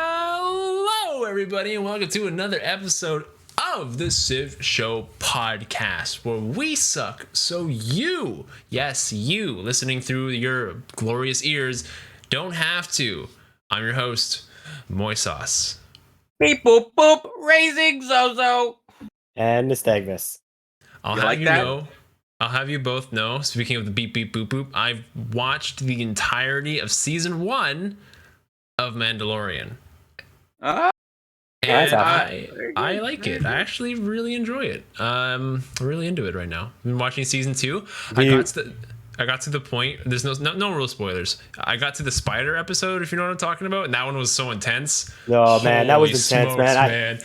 Hello, everybody, and welcome to another episode of the Civ Show podcast, where we suck so you, yes, you, listening through your glorious ears, don't have to. I'm your host, MoySauce. Beep boop boop, Razing Zozo. And Nystagmus. I'll have you both know, speaking of the beep beep boop boop, I've watched the entirety of season 1 of Mandalorian. And I like it. I actually really enjoy it. I'm really into it right now. I've been watching season 2. I got to the point. There's no real spoilers. I got to the spider episode, if you know what I'm talking about, and that one was so intense. Oh man, that was intense, smokes, man.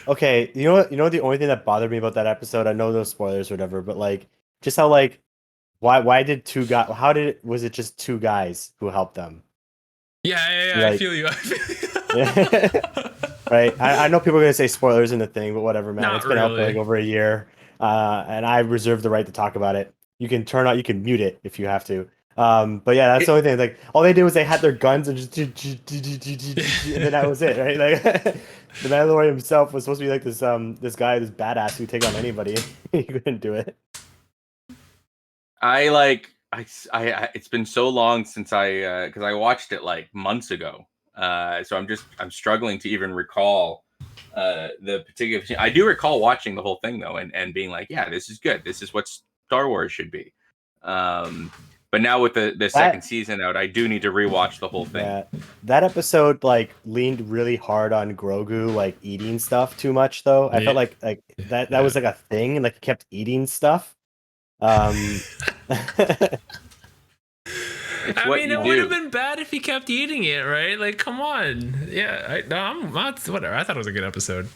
Okay. You know what? The only thing that bothered me about that episode, I know those spoilers or whatever, but like, just how like, why did two guys? Was it just two guys who helped them? Yeah. Like, I feel you. Right. I know people are gonna say spoilers in the thing, but whatever, man. It's been out for like over a year, and I reserve the right to talk about it. You can mute it if you have to. But yeah, that's the only thing. Like, all they did was they had their guns and just and then that was it, right? Like, the Mandalorian himself was supposed to be like this guy, this badass who could take on anybody. He couldn't do it. It's been so long since because I watched it like months ago. So I'm struggling to even recall the particular. I do recall watching the whole thing though, and being like, yeah, this is good. This is what Star Wars should be. But now with the second season out, I do need to rewatch the whole thing. Yeah, that episode like leaned really hard on Grogu like eating stuff too much though. I felt like that was like a thing, and like he kept eating stuff. I mean, it would have been bad if he kept eating it, right? Like, come on. Yeah, I'm whatever. I thought it was a good episode.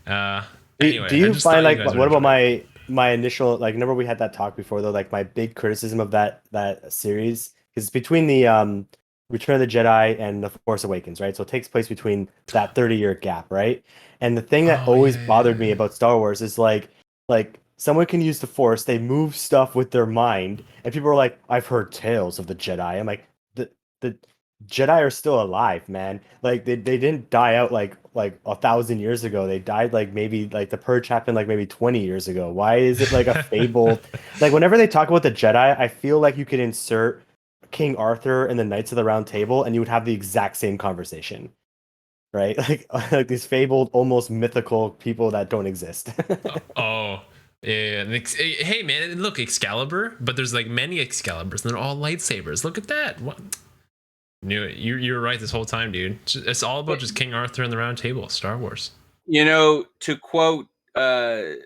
Anyway, do you find like what about my initial, like, remember we had that talk before though, like my big criticism of that series is between the Return of the Jedi and The Force Awakens, right? So it takes place between that 30-year gap, right? And the thing that always bothered me about Star Wars is like someone can use the Force, they move stuff with their mind, and people are like, I've heard tales of the Jedi. I'm like, the Jedi are still alive, man. Like they didn't die out like 1,000 years ago. They died like maybe like the purge happened like maybe 20 years ago. Why is it like a fabled like whenever they talk about the Jedi, I feel like you could insert King Arthur and the Knights of the Round Table and you would have the exact same conversation. Right? Like these fabled, almost mythical people that don't exist. Yeah. Hey man, look, Excalibur, but there's like many Excaliburs and they're all lightsabers. Look at that. What? Knew it. You were right this whole time, dude. It's all about just King Arthur and the Round Table, Star Wars. You know, to quote the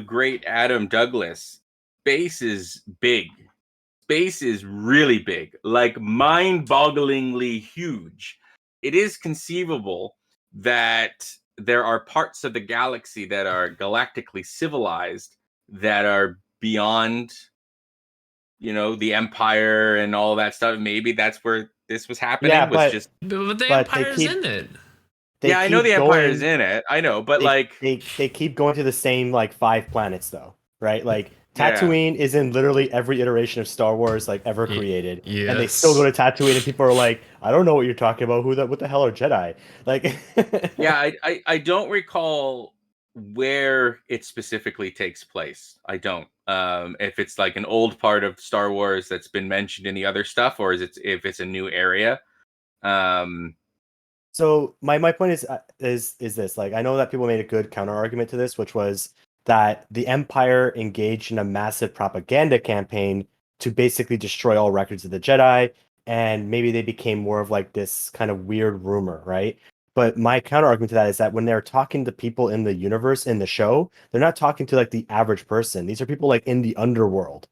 great Adam Douglas, space is big. Space is really big, like mind-bogglingly huge. It is conceivable that there are parts of the galaxy that are galactically civilized that are beyond, you know, the Empire and all that stuff. Maybe that's where this was happening. Yeah, but the Empire's in it. Yeah, I know the Empire's in it. I know, but they keep going to the same like 5 planets though, right? Like Tatooine is in literally every iteration of Star Wars like ever created, and they still go to Tatooine, and people are like, I don't know what you're talking about. What the hell are Jedi? Like, yeah, I don't recall where it specifically takes place. I don't. If it's like an old part of Star Wars that's been mentioned in the other stuff, or if it's a new area. So my point is this, like, I know that people made a good counter argument to this, which was that the Empire engaged in a massive propaganda campaign to basically destroy all records of the Jedi, and maybe they became more of like this kind of weird rumor, right? But my counter argument to that is that when they're talking to people in the universe, in the show, they're not talking to like the average person. These are people like in the underworld,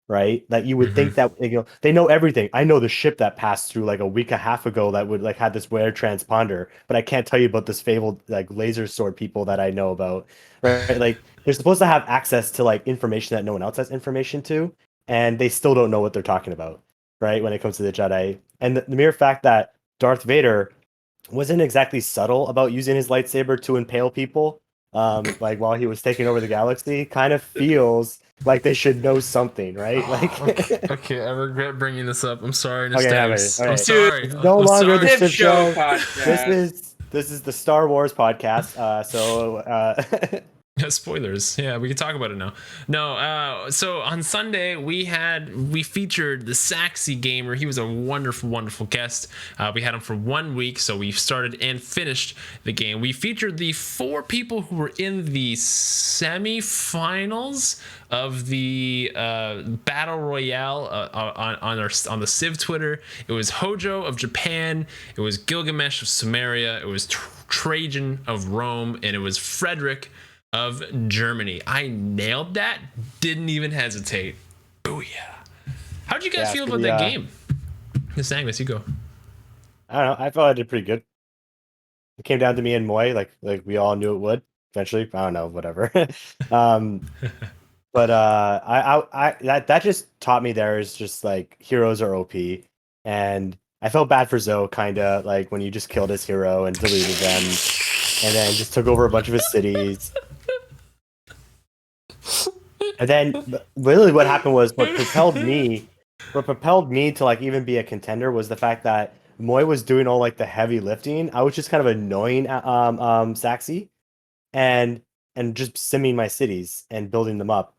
right? That you would think that, you know, they know everything. I know the ship that passed through like a week and a half ago that would like had this weird transponder, but I can't tell you about this fabled like laser sword people that I know about, right? Like they're supposed to have access to like information that no one else has information to, and they still don't know what they're talking about, right? When it comes to the Jedi. And the mere fact that Darth Vader wasn't exactly subtle about using his lightsaber to impale people, like while he was taking over the galaxy, kind of feels like they should know something, right? Like, Okay, I regret bringing this up. I'm sorry, okay, Nystagmus. okay. I'm sorry. It's no I'm longer the sorry. Civ Civ Show Show. podcast. This is the Star Wars podcast. Spoilers. Yeah, we can talk about it now. No, so on Sunday we featured the Saxy Gamer. He was a wonderful, wonderful guest. We had him for 1 week, so we started and finished the game. We featured the 4 people who were in the semi-finals of the battle royale on the Civ Twitter. It was Hojo of Japan. It was Gilgamesh of Sumeria. It was Trajan of Rome, and it was Frederick of Germany. I nailed that. Didn't even hesitate. Booyah. How'd you guys feel about that game? Nystagmus, you go. I don't know. I felt I did pretty good. It came down to me and Moy, like we all knew it would eventually. I don't know, whatever. But I that just taught me there is just like heroes are OP, and I felt bad for Zoe, kind of like when you just killed his hero and deleted them, and then just took over a bunch of his cities. And then really what happened was what propelled me to like even be a contender was the fact that Moy was doing all like the heavy lifting. I was just kind of annoying Saxy and just simming my cities and building them up.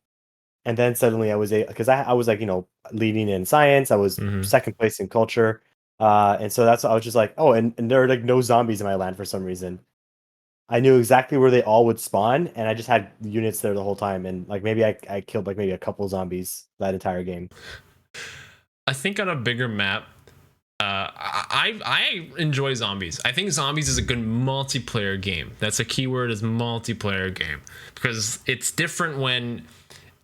And then suddenly I was because I was like, leading in science, I was second place in culture. And so that's I was just like, oh, and there are like no zombies in my land for some reason. I knew exactly where they all would spawn, and I just had units there the whole time. And like maybe I killed like maybe a couple zombies that entire game. I think on a bigger map, I enjoy zombies. I think zombies is a good multiplayer game. That's a keyword, is multiplayer game, because it's different when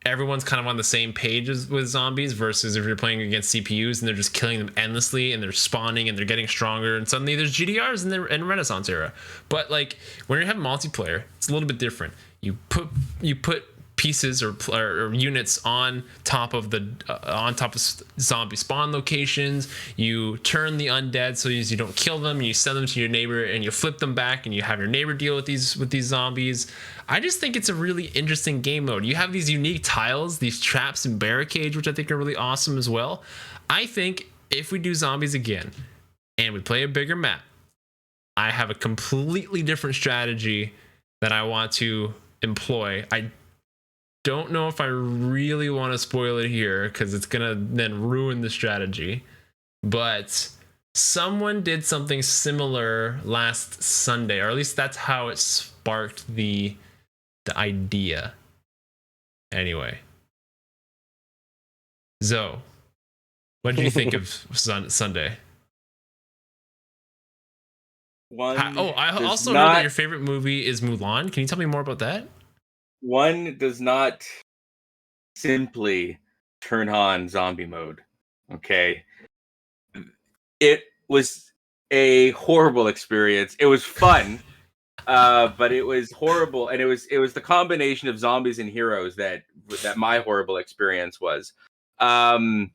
everyone's kind of on the same page with zombies versus if you're playing against CPUs and they're just killing them endlessly and they're spawning and they're getting stronger and suddenly there's GDRs in Renaissance era. But like when you have multiplayer, it's a little bit different. You put pieces or units on top of zombie spawn locations. You turn the undead so you don't kill them, and you send them to your neighbor and you flip them back and you have your neighbor deal with these zombies. I just think it's a really interesting game mode. You have these unique tiles, these traps and barricades, which I think are really awesome as well. I think if we do zombies again and we play a bigger map, I have a completely different strategy that I want to employ. I don't know if I really want to spoil it here because it's gonna then ruin the strategy, but someone did something similar last Sunday, or at least that's how it sparked the idea. Anyway, Zoe, what did you think of Sunday? I also heard that your favorite movie is Mulan. Can you tell me more about that? One does not simply turn on zombie mode. Okay. It was a horrible experience. It was fun, but it was horrible, and it was the combination of zombies and heroes that my horrible experience was. I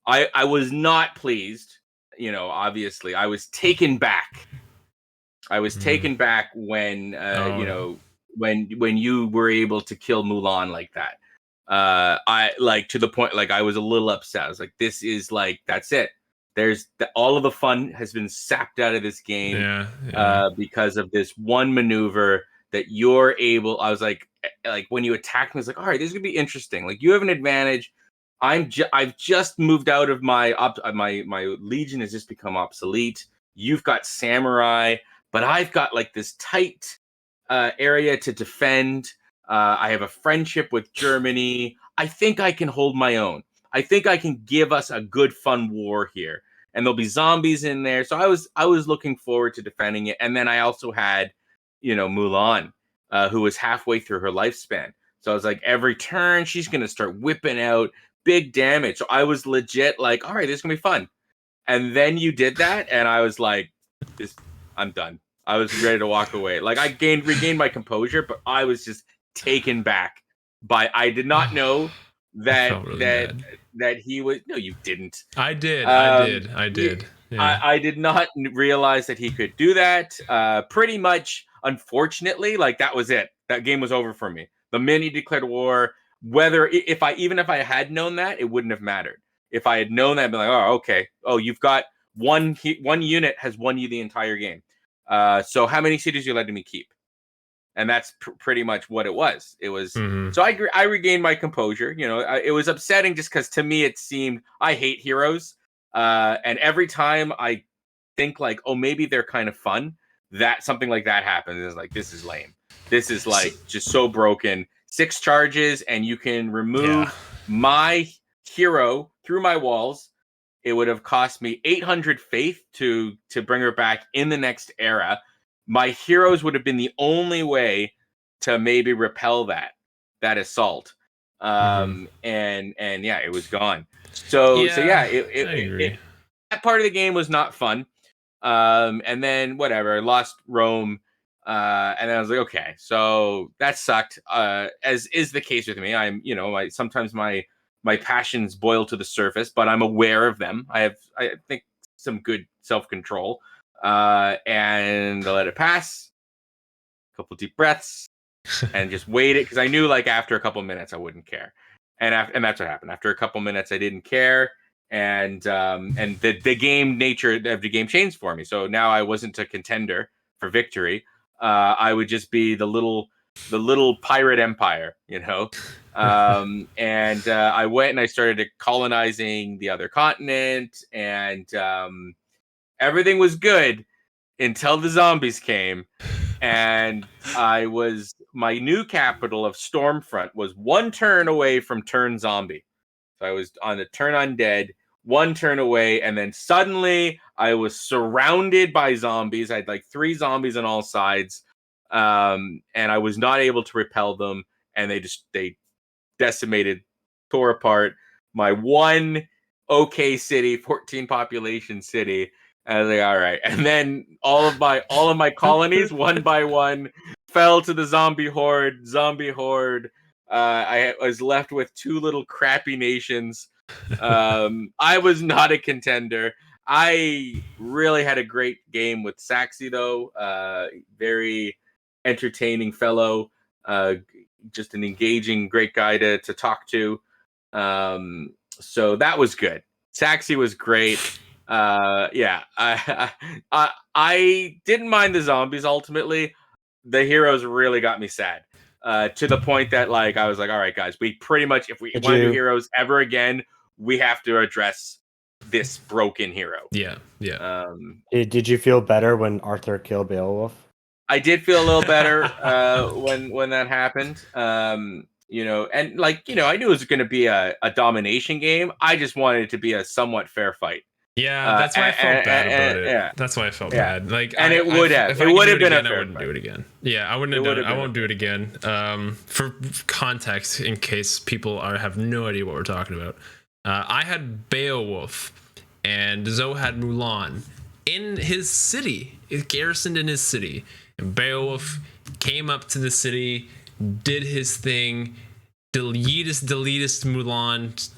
was not pleased. Obviously, I was taken back. Taken back when when you were able to kill Mulan like that. I like to the point like I was a little upset. I was like, this is like that's it. All of the fun has been sapped out of this game because of this one maneuver that you're able. I was like when you attacked me, I was like, all right, this is gonna be interesting. Like you have an advantage. I've just moved out of my legion has just become obsolete. You've got samurai, but I've got like this tight area to defend. I have a friendship with Germany. I think I can hold my own. I think I can give us a good, fun war here. And there'll be zombies in there. So I was looking forward to defending it. And then I also had, Mulan, who was halfway through her lifespan. So I was like, every turn, she's going to start whipping out big damage. So I was legit like, all right, this is going to be fun. And then you did that. And I was like, I'm done. I was ready to walk away. Like I regained my composure, but I was just taken back by I did not know that he was. No, you didn't. I did. I did. Yeah. I did not realize that he could do that. Pretty much, unfortunately, like that was it. That game was over for me. The minute he declared war, whether if I had known that, it wouldn't have mattered. If I had known that, I'd be like, oh, okay. Oh, you've got one unit has won you the entire game. So how many cities you letting me keep? And that's pretty much what it was. It was so I regained my composure. You know, it was upsetting just because to me it seemed I hate heroes, and every time I think like, oh, maybe they're kind of fun, that something like that happens. It's like, this is lame. This is like just so broken. 6 charges and you can remove my hero through my walls. It would have cost me 800 faith to bring her back in the next era. My heroes would have been the only way to maybe repel that assault. And yeah, it was gone. So that part of the game was not fun. And then whatever, I lost Rome. And then I was like, okay, so that sucked. As is the case with me. I'm, sometimes my passions boil to the surface, but I'm aware of them. I think some good self-control. And I let it pass, a couple deep breaths, and just waited because I knew like after a couple minutes I wouldn't care, and that's what happened. After a couple minutes I didn't care, and the game nature of the game changed for me. So now I wasn't a contender for victory. I would just be the little pirate empire, and I went and I started colonizing the other continent, and everything was good until the zombies came, and my new capital of Stormfront was 1 turn away from turn zombie. So I was on the turn undead, 1 turn away, and then suddenly I was surrounded by zombies. I had like 3 zombies on all sides, and I was not able to repel them, and they decimated, tore apart my one okay city, 14 population city. I was like, all right. And then all of my colonies, one by one, fell to the zombie horde. I was left with 2 little crappy nations. I was not a contender. I really had a great game with Saxy, though. Very entertaining fellow. Just an engaging, great guy to talk to. So that was good. Saxy was great. I didn't mind the zombies. Ultimately, the heroes really got me sad, to the point that like I was like, all right, guys, we pretty much, if we want to do heroes ever again, we have to address this broken hero. Did you feel better when Arthur killed Beowulf? I did feel a little better when that happened. And like, I knew it was going to be a domination game. I just wanted it to be a somewhat fair fight. Yeah, that's why I felt bad about it. Yeah. That's why I felt bad. Like, and it would have been a fair I wouldn't do it again. Yeah, I wouldn't have done it. I won't do it again. For context, in case people have no idea what we're talking about, I had Beowulf, and Zoe had Mulan in his city, garrisoned in his city, and Beowulf came up to the city, did his thing, deletest Mulan,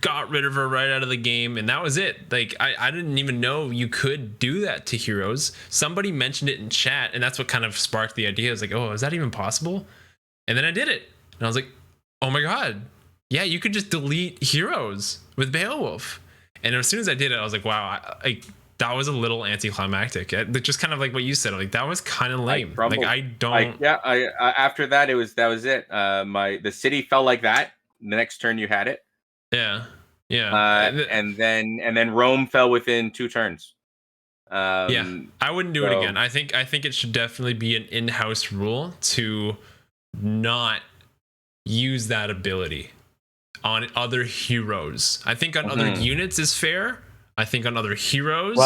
got rid of her right out of the game, and that was it. Like, I didn't even know you could do that to heroes. Somebody mentioned it in chat, and that's what kind of sparked the idea. I was like, oh, is that even possible? And then I did it, and I was like, oh my god, yeah, you could just delete heroes with Beowulf. And as soon as I did it, I was like, wow, that was a little anticlimactic. Just kind of like what you said, like that was kind of lame. After that, that was it. The city fell like that. The next turn you had it. Yeah. And then Rome fell within 2 turns. I wouldn't do it again. I think it should definitely be an in-house rule to not use that ability on other heroes. I think on other units is fair. I think on other heroes,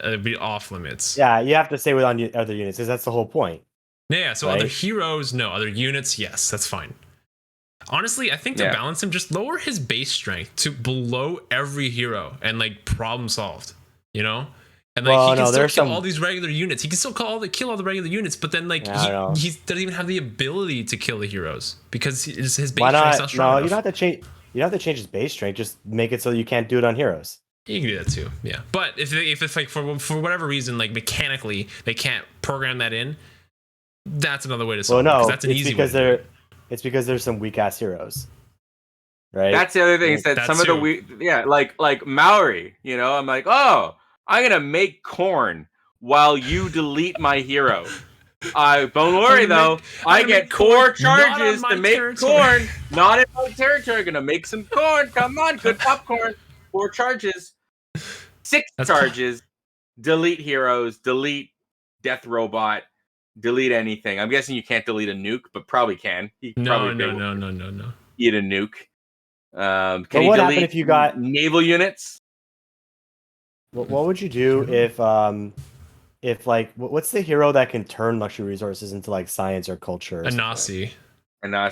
it'd be off limits. Yeah, you have to stay with on other units because that's the whole point. Yeah, so right? Other heroes, no. Other units, yes, that's fine. Honestly, I think to balance him, just lower his base strength to below every hero and like problem solved, And like he can still kill all these regular units. He can still kill all the regular units, but then like he doesn't even have the ability to kill the heroes because his base strength's not strong enough. You don't have to change. You don't have to change his base strength. Just make it so you can't do it on heroes. You can do that too, yeah. But if it's like for whatever reason, like mechanically they can't program that in, that's another way to solve it. That's an easy way. It's because there's some weak ass heroes, right? That's the other thing. Is that That's some of the like Maori. You know, I'm like, oh, I'm gonna make corn while you delete my hero. Don't worry though. I get 4 charges to make corn. Not in my territory. Gonna make some corn. Come on, good popcorn. 4 charges. 6 charges. Delete heroes. Delete death robot. Delete anything. I'm guessing you can't delete a nuke, but probably can. No. Eat a nuke. Can what you happened delete if you got naval units? What would you do if like what's the hero that can turn luxury resources into like science or culture? Or Anasi.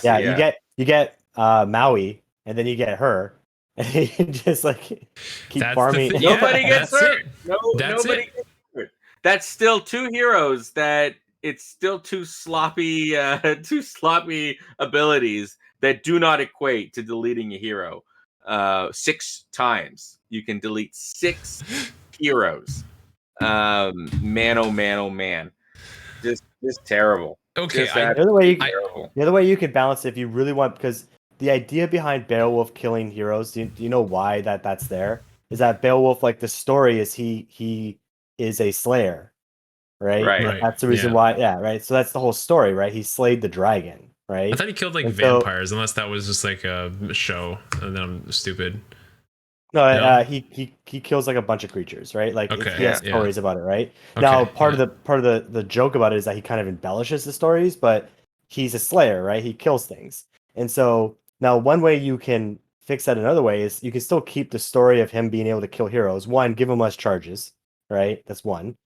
Yeah, you get Maui, and then you get her, and you can just like keep farming. Nobody gets hurt. Nobody gets hurt. That's still 2 heroes that it's still 2 sloppy abilities that do not equate to deleting a hero 6 times. You can delete 6 heroes. Man, oh man, oh man. Just terrible. Okay, the other way you could balance it if you really want, because the idea behind Beowulf killing heroes, do you know why that's there? Is that Beowulf, like the story is he is a slayer, right? That's the reason why. Yeah, right. So that's the whole story, right? He slayed the dragon, right? I thought he killed like vampires, unless that was just like a show, and then I'm stupid. No, he kills like a bunch of creatures, right? Like he has stories about it, right? Now part of the joke about it is that he kind of embellishes the stories, but he's a slayer, right? He kills things. And so now one way you can fix that another way is you can still keep the story of him being able to kill heroes. One, give him less charges, right? That's one.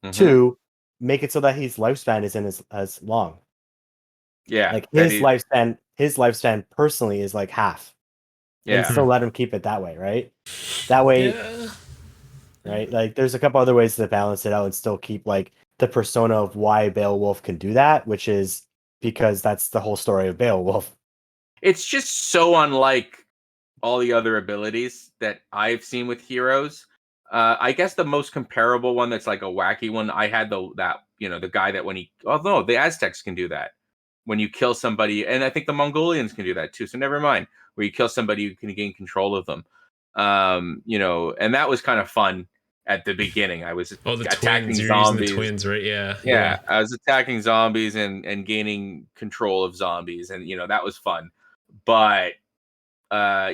Mm-hmm. 2, make it so that his lifespan isn't as long. Yeah. Like his lifespan personally is like half. Yeah. And still let him keep it that way, right? That way, right? Like there's a couple other ways to balance it out and still keep like the persona of why Beowulf can do that, which is because that's the whole story of Beowulf. It's just so unlike all the other abilities that I've seen with heroes. I guess the most comparable one that's like a wacky one, I had the guy that the Aztecs can do that. When you kill somebody, and I think the Mongolians can do that too. So never mind. Where you kill somebody, you can gain control of them. And that was kind of fun at the beginning. I was attacking zombies. The twins, right? Yeah. I was attacking zombies and gaining control of zombies, and that was fun. But I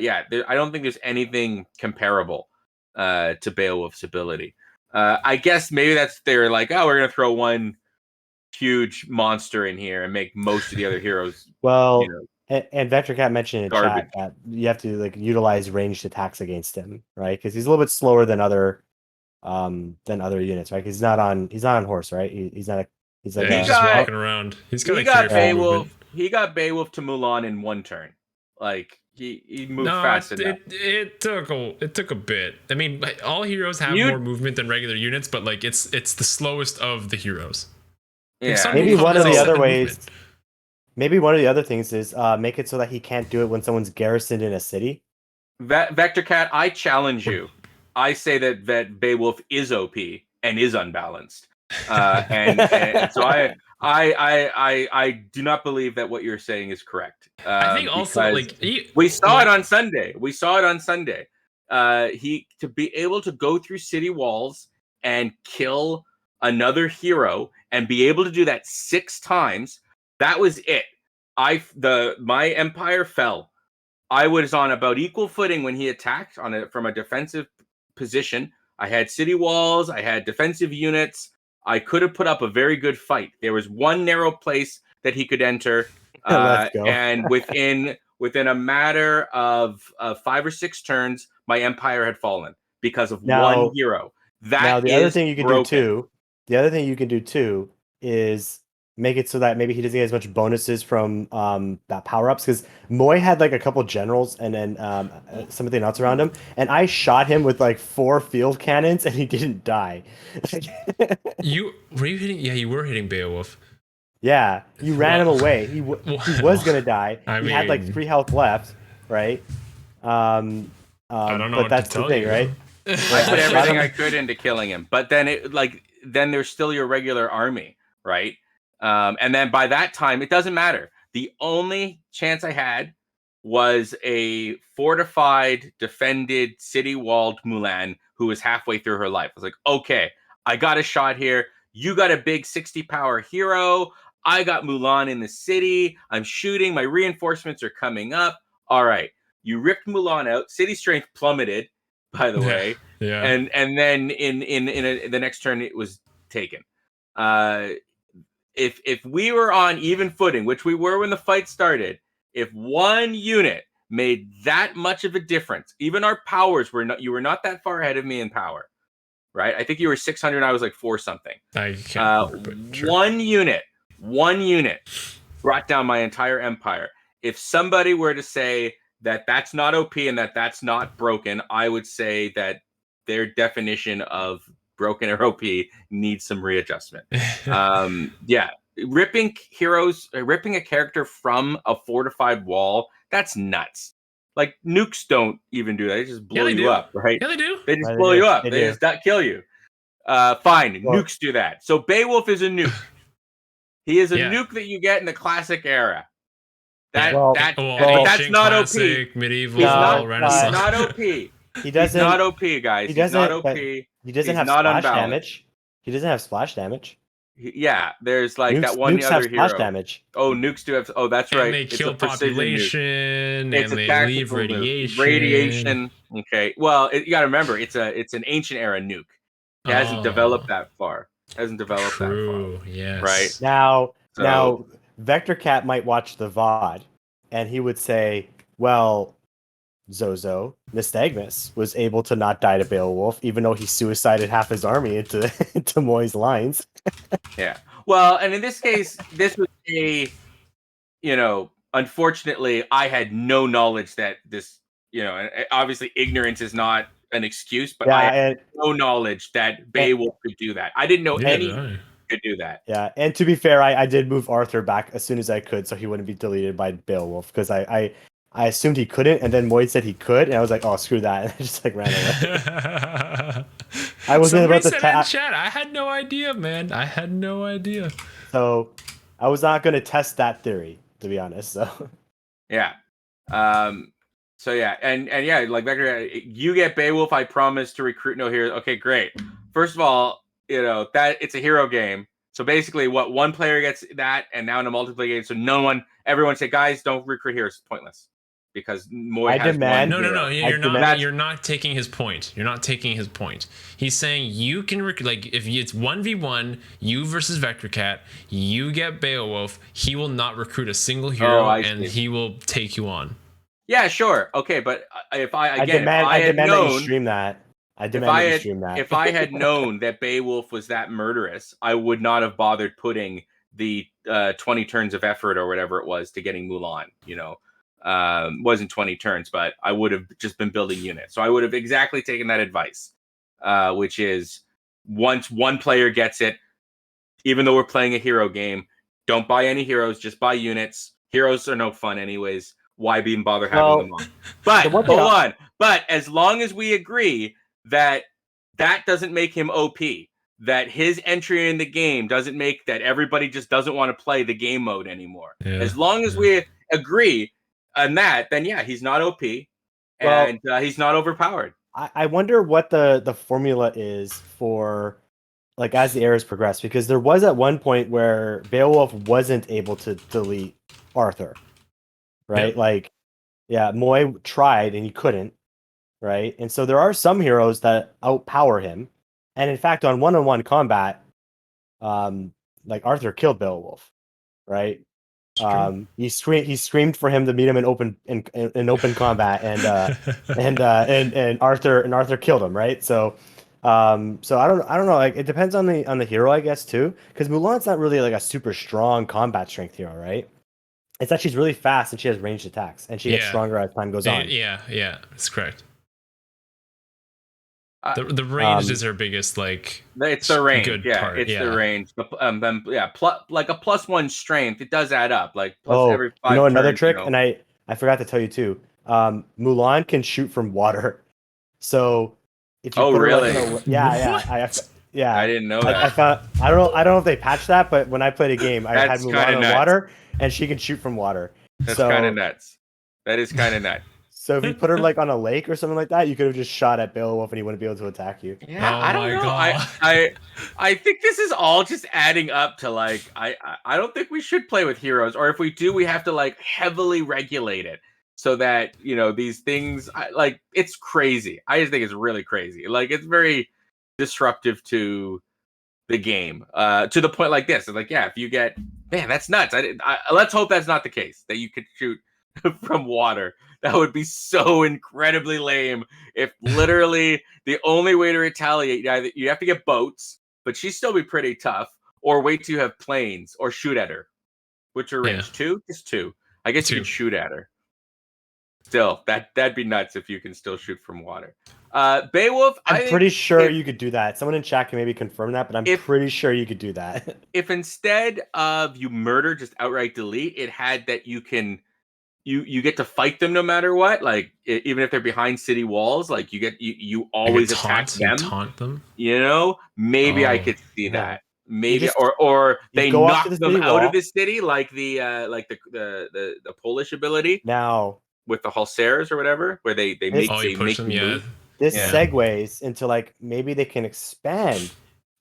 don't think there's anything comparable to Beowulf's ability. I guess maybe they're like, oh, we're gonna throw one huge monster in here and make most of the other heroes. Well, and Vector Cat mentioned in chat that you have to like utilize ranged attacks against him, right? Because he's a little bit slower than other units, right? Because he's not on horse, right? He's just walking around. He got Beowulf. He got Beowulf to Mulan in 1 turn. Like he moved fast enough. It took a bit. I mean, all heroes have more movement than regular units, but like it's the slowest of the heroes. Yeah. Maybe one of the other ways. Maybe one of the other things is make it so that he can't do it when someone's garrisoned in a city. Vector Cat, I challenge you. I say that Beowulf is OP and is unbalanced, and so I do not believe that what you're saying is correct. I think also we saw it on Sunday. He to be able to go through city walls and kill another hero and be able to do that 6 times. That was it. My empire fell. I was on about equal footing when he attacked from a defensive position. I had city walls. I had defensive units. I could have put up a very good fight. There was one narrow place that he could enter, and within a matter of 5 or 6 turns, my empire had fallen because of one hero. The other thing you can do too is make it so that maybe he doesn't get as much bonuses from that power-ups, because Moy had like a couple generals and then some of the nuts around him, and I shot him with like 4 field cannons and he didn't die. You were hitting Beowulf. Yeah, you ran him away. He was gonna die. He had like 3 health left, right? I don't know, but that's the thing, right? I put everything I could into killing him, but then there's still your regular army, right? And then by that time, it doesn't matter. The only chance I had was a fortified, defended, city-walled Mulan who was halfway through her life. I was like, okay, I got a shot here. You got a big 60-power hero. I got Mulan in the city. I'm shooting. My reinforcements are coming up. All right. You ripped Mulan out. City strength plummeted, by the way. Yeah. And then in the next turn, it was taken. If we were on even footing, which we were when the fight started, if one unit made that much of a difference, even our powers were not, you were not that far ahead of me in power, right? I think you were 600, I was like 4 something. I can't remember, but sure. One unit brought down my entire empire. If somebody were to say that that's not OP and that that's not broken, I would say that their definition of broken or OP needs some readjustment. Yeah, ripping a character from a fortified wall, that's nuts. Like nukes don't even do that; they just blow you up, right? Yeah, they do. They just blow you up. They just not kill you. Fine, nukes do that. So Beowulf is a nuke. He is a nuke that you get in the classic era. That's not classic, OP. Medieval, Renaissance. He's not OP. He's not OP, guys. He's not OP. He doesn't have not splash unbalanced. damage. He doesn't have splash damage. Yeah, there's like Nukes, that one nukes other have splash hero. damage. Oh, nukes do have. Oh, that's right. And they kill population, and it's they leave radiation. Radiation. Okay. Well, you got to remember, it's an ancient era nuke. It hasn't developed that far. True. Yes. Right. Now, Vector Cat might watch the VOD, and he would say, "Well, Zozo, Nystagmus was able to not die to Beowulf, even though he suicided half his army into Moy's lines." Yeah. Well, and in this case, this was unfortunately, I had no knowledge that this, obviously ignorance is not an excuse, but I had no knowledge that Beowulf could do that. I didn't know anyone could do that. Yeah, and to be fair, I did move Arthur back as soon as I could so he wouldn't be deleted by Beowulf, because I assumed he couldn't, and then Moy said he could, and I was like, oh, screw that, and I just ran away. I wasn't about to chat. I had no idea, man. I had no idea. So I was not going to test that theory, to be honest. So yeah. So yeah, and yeah, like Vector, you get Beowulf. I promise to recruit no heroes. Okay, great. First of all, that it's a hero game. So basically, one player gets that, and now in a multiplayer game, so everyone say, guys, don't recruit heroes. It's pointless. Because Moy has demand. No. You're not taking his point. You're not taking his point. He's saying you can if it's 1v1, you versus Vector Cat, you get Beowulf. He will not recruit a single hero, and he will take you on. Yeah, sure, okay, but if I demand that you stream that. If I had known that Beowulf was that murderous, I would not have bothered putting the 20 turns of effort or whatever it was to getting Mulan. Wasn't 20 turns, but I would have just been building units. So I would have exactly taken that advice, which is once one player gets it, even though we're playing a hero game, don't buy any heroes, just buy units. Heroes are no fun anyways. Why even bother having them on? But hold on. But as long as we agree that doesn't make him OP, that his entry in the game doesn't make that everybody just doesn't want to play the game mode anymore. Yeah, as long as we agree on that, then yeah, he's not OP and he's not overpowered. I wonder what the formula is for like as the eras progress, because there was at one point where Beowulf wasn't able to delete Arthur, right? Yeah. Moy tried and he couldn't, right? And so there are some heroes that outpower him, and in fact, on one-on-one combat, like Arthur killed Beowulf, right? He screamed for him to meet him in open combat, and Arthur killed him, right? So I don't know, like it depends on the hero, I guess, too, because Mulan's not really like a super strong combat strength hero, right? It's that she's really fast and she has ranged attacks, and she gets stronger as time goes on. Yeah, that's correct. The range is her biggest, like, it's the range. Good part. It's the range. Like a +1 strength, it does add up. Like every 5 turns, another trick, and I forgot to tell you too. Mulan can shoot from water, so if you really? yeah. Yeah, I didn't know I that. found. I don't know if they patched that, but when I played a game, I had That's Mulan kinda in nuts. water, and she can shoot from water. That's so, kind of nuts. That is kind of nuts. So if you put her like on a lake or something like that, you could have just shot at Beowulf and he wouldn't be able to attack you. Yeah, Oh I don't my know. God. I think this is all just adding up to like I don't think we should play with heroes, or if we do, we have to like heavily regulate it so that these things like it's crazy. I just think it's really crazy. Like it's very disruptive to the game to the point like this. It's like, yeah, if you get that's nuts. Let's hope that's not the case, that you could shoot from water. That would be so incredibly lame if literally the only way to retaliate, either you have to get boats, but she'd still be pretty tough, or wait till you have planes, or shoot at her. Which are range? 2? Just 2. I guess you 2. could shoot at her. Still, that'd be nuts if you can still shoot from water. Beowulf, I'm pretty sure you could do that. Someone in chat can maybe confirm that, but I'm pretty sure you could do that. If instead of you murder, just outright delete, it had that you can you get to fight them no matter what, like even if they're behind city walls, like you always attack them. You taunt them. Maybe I could see that. Maybe just- or they go up knock to the them city out wall. of the city, like the Polish ability Now, with the Hussars or whatever, where they make you push them. you Yeah. move. this Yeah. segues into like maybe they can expand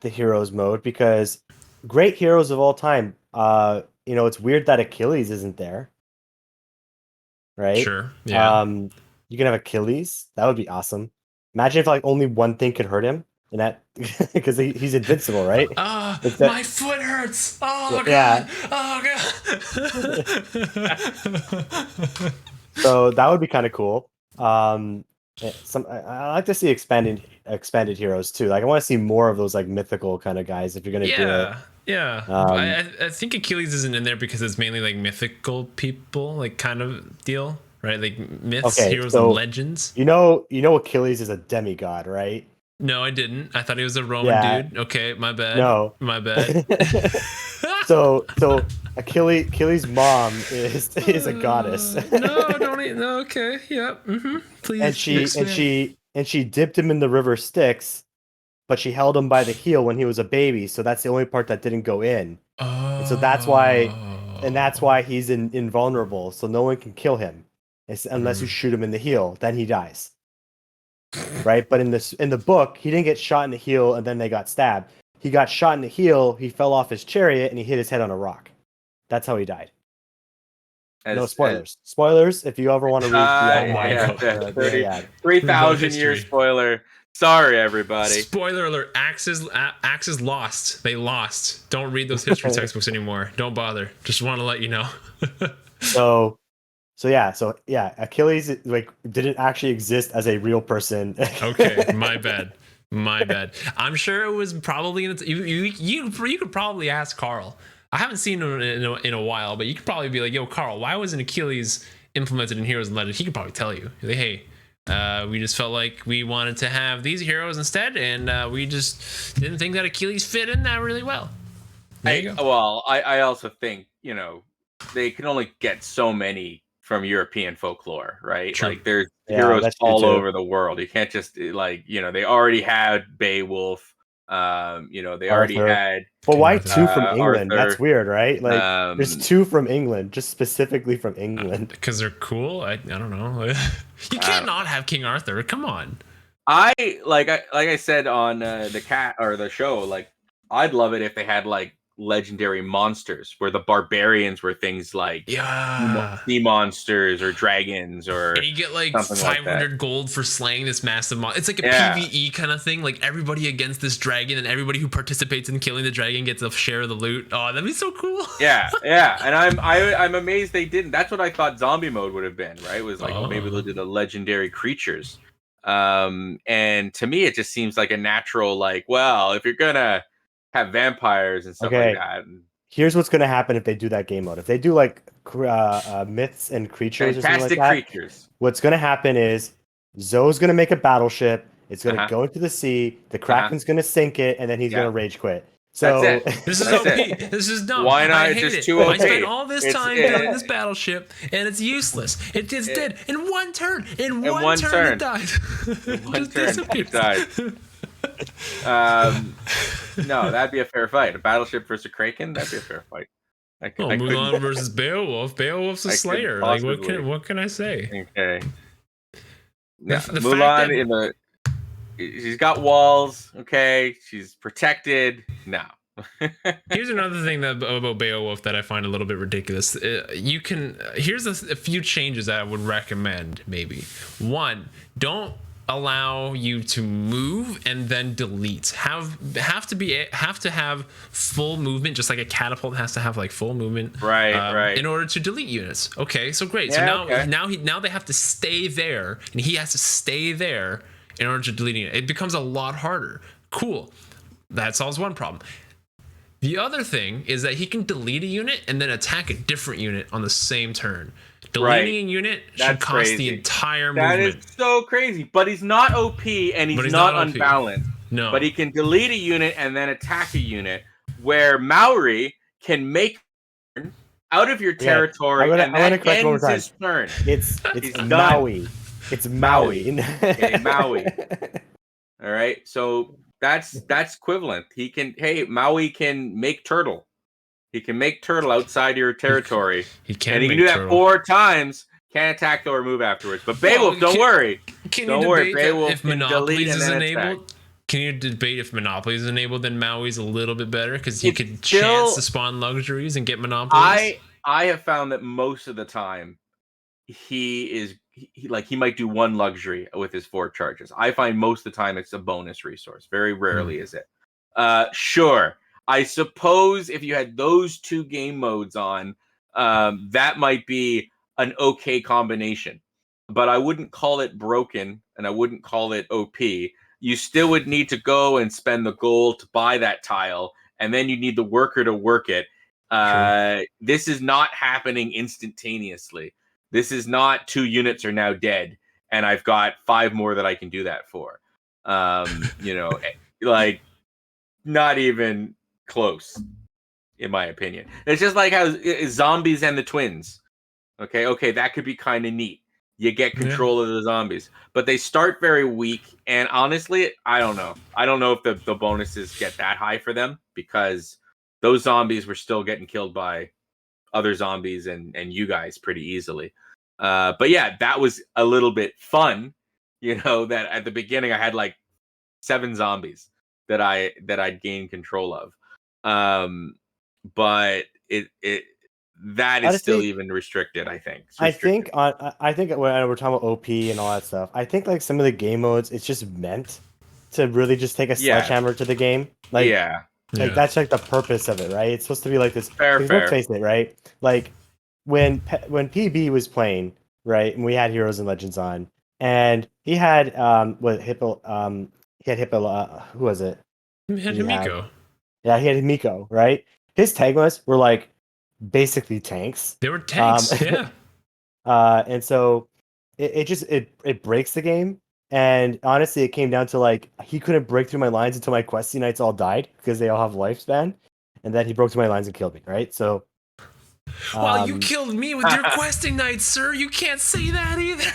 the heroes mode, because great heroes of all time, it's weird that Achilles isn't there. Right? Sure. Yeah. You can have Achilles. That would be awesome. Imagine if like only one thing could hurt him, and that because he's invincible, right? My foot hurts. Oh Yeah. God. Oh God. So that would be kind of cool. I like to see expanded heroes too. Like I want to see more of those like mythical kind of guys if you're gonna do it. Yeah. I think Achilles isn't in there because it's mainly like mythical people, like kind of deal, right? Like myths, heroes, and legends. You know Achilles is a demigod, right? No, I didn't. I thought he was a Roman dude. Okay, my bad. No, my bad. so Achilles' mom is a goddess. No. Okay. Yep. Mm-hmm. Please. And she dipped him in the river Styx, but she held him by the heel when he was a baby. So that's the only part that didn't go in. Oh. And so that's why he's invulnerable. So no one can kill him unless you shoot him in the heel. Then he dies. Right? But in the book, he didn't get shot in the heel and then they got stabbed. He got shot in the heel, he fell off his chariot, and he hit his head on a rock. That's how he died. No spoilers. Spoilers, if you ever want to read 3,000 year spoiler. Sorry, everybody. Spoiler alert, Axis lost. They lost. Don't read those history textbooks anymore. Don't bother. Just want to let you know. So Achilles didn't actually exist as a real person. Okay, my bad. I'm sure it was probably you could probably ask Carl. I haven't seen him in a while, but you could probably be like, "Yo, Carl, why wasn't Achilles implemented in Heroes and Legends?" He could probably tell you. Like, hey, we just felt like we wanted to have these heroes instead, and we just didn't think that Achilles fit in that really well. There you go. Well, I also think they can only get so many from European folklore, right? True. Like there's heroes all over the world. You can't just they already had Beowulf. They already had. But why 2 from England? Arthur. That's weird, right? Like there's 2 from England, just specifically from England. Because they're cool. I don't know. You can't not have King Arthur. Come on. I said on the show, like I'd love it if they had like legendary monsters where the barbarians were things like sea monsters or dragons, or and you get like 500 gold for slaying this massive monster. It's like a PvE kind of thing, like everybody against this dragon, and everybody who participates in killing the dragon gets a share of the loot. Oh, that'd be so cool. yeah And I'm amazed they didn't. That's what I thought zombie mode would have been, right? It was like maybe they'll do the legendary creatures, and to me it just seems like a natural, like, well, if you're gonna have vampires and stuff like that. Here's what's going to happen if they do that game mode. If they do like myths and creatures, fantastic or something like that, creatures, what's going to happen is Zoe's going to make a battleship. It's going to go into the sea. The Kraken's going to sink it, and then he's going to rage quit. So that's it. This is OP. This is dumb. Why not? I hate just it. too OP. I spent all this time building this battleship, and it's useless. It just did in one turn. In one turn, it died. In one turn, it died. No, that'd be a fair fight. A battleship versus a Kraken, that'd be a fair fight. Mulan versus Beowulf. Beowulf's a slayer. Like what can I say? Okay. Yeah, The Mulan fact that she's got walls. Okay, she's protected. No. here's another thing about Beowulf that I find a little bit ridiculous. Here's a few changes that I would recommend. Maybe one, don't allow you to move and then delete. Have to have full movement, just like a catapult has to have like full movement, right, in order to delete units. Okay, so great. Yeah, so now they have to stay there, and he has to stay there in order to delete it. It becomes a lot harder. Cool. That solves one problem. The other thing is that he can delete a unit and then attack a different unit on the same turn. Deleting a unit should cost the entire movement. That is so crazy. But he's not OP and he's not unbalanced. No. But he can delete a unit and then attack a unit, where Maori can make out of your territory and that ends his turn. It's Maui. It's Maui. Okay, Maui. All right. So that's equivalent. Maui can make turtle. He can make turtle outside your territory. He can. And he can do that 4 times. Can't attack or move afterwards. But Beowulf, don't worry. Don't worry. If Monopolies is enabled, can you debate if Monopolies is enabled? Then Maui's a little bit better because he could chance to spawn luxuries and get Monopolies. I have found that most of the time he might do 1 luxury with his 4 charges. I find most of the time it's a bonus resource. Very rarely is it. Sure. I suppose if you had those 2 game modes on, that might be an okay combination. But I wouldn't call it broken, and I wouldn't call it OP. You still would need to go and spend the gold to buy that tile, and then you need the worker to work it. This is not happening instantaneously. This is not 2 units are now dead, and I've got 5 more that I can do that for. Like, not even close, in my opinion. It's just like how zombies and the twins. Okay, that could be kind of neat. You get control of the zombies, but they start very weak. And honestly, I don't know. I don't know if the bonuses get that high for them, because those zombies were still getting killed by other zombies and you guys pretty easily. But yeah, that was a little bit fun. That at the beginning I had like 7 zombies that I'd gained control of. But it that is honestly still even restricted, I think. I think when we're talking about OP and all that stuff, I think like some of the game modes, it's just meant to really just take a sledgehammer to the game. Like, that's like the purpose of it, right? It's supposed to be like this. Fair. Let's face it, right? Like when PB was playing, right, and we had Heroes and Legends on, and he had who was it? He had Himiko. He had Himiko, right? His Tagmas were like basically tanks. They were tanks, yeah. And so it breaks the game. And honestly, it came down to like he couldn't break through my lines until my questy knights all died because they all have lifespan, and then he broke through my lines and killed me. Right? So, well, you killed me with your questing knights, sir. You can't say that either.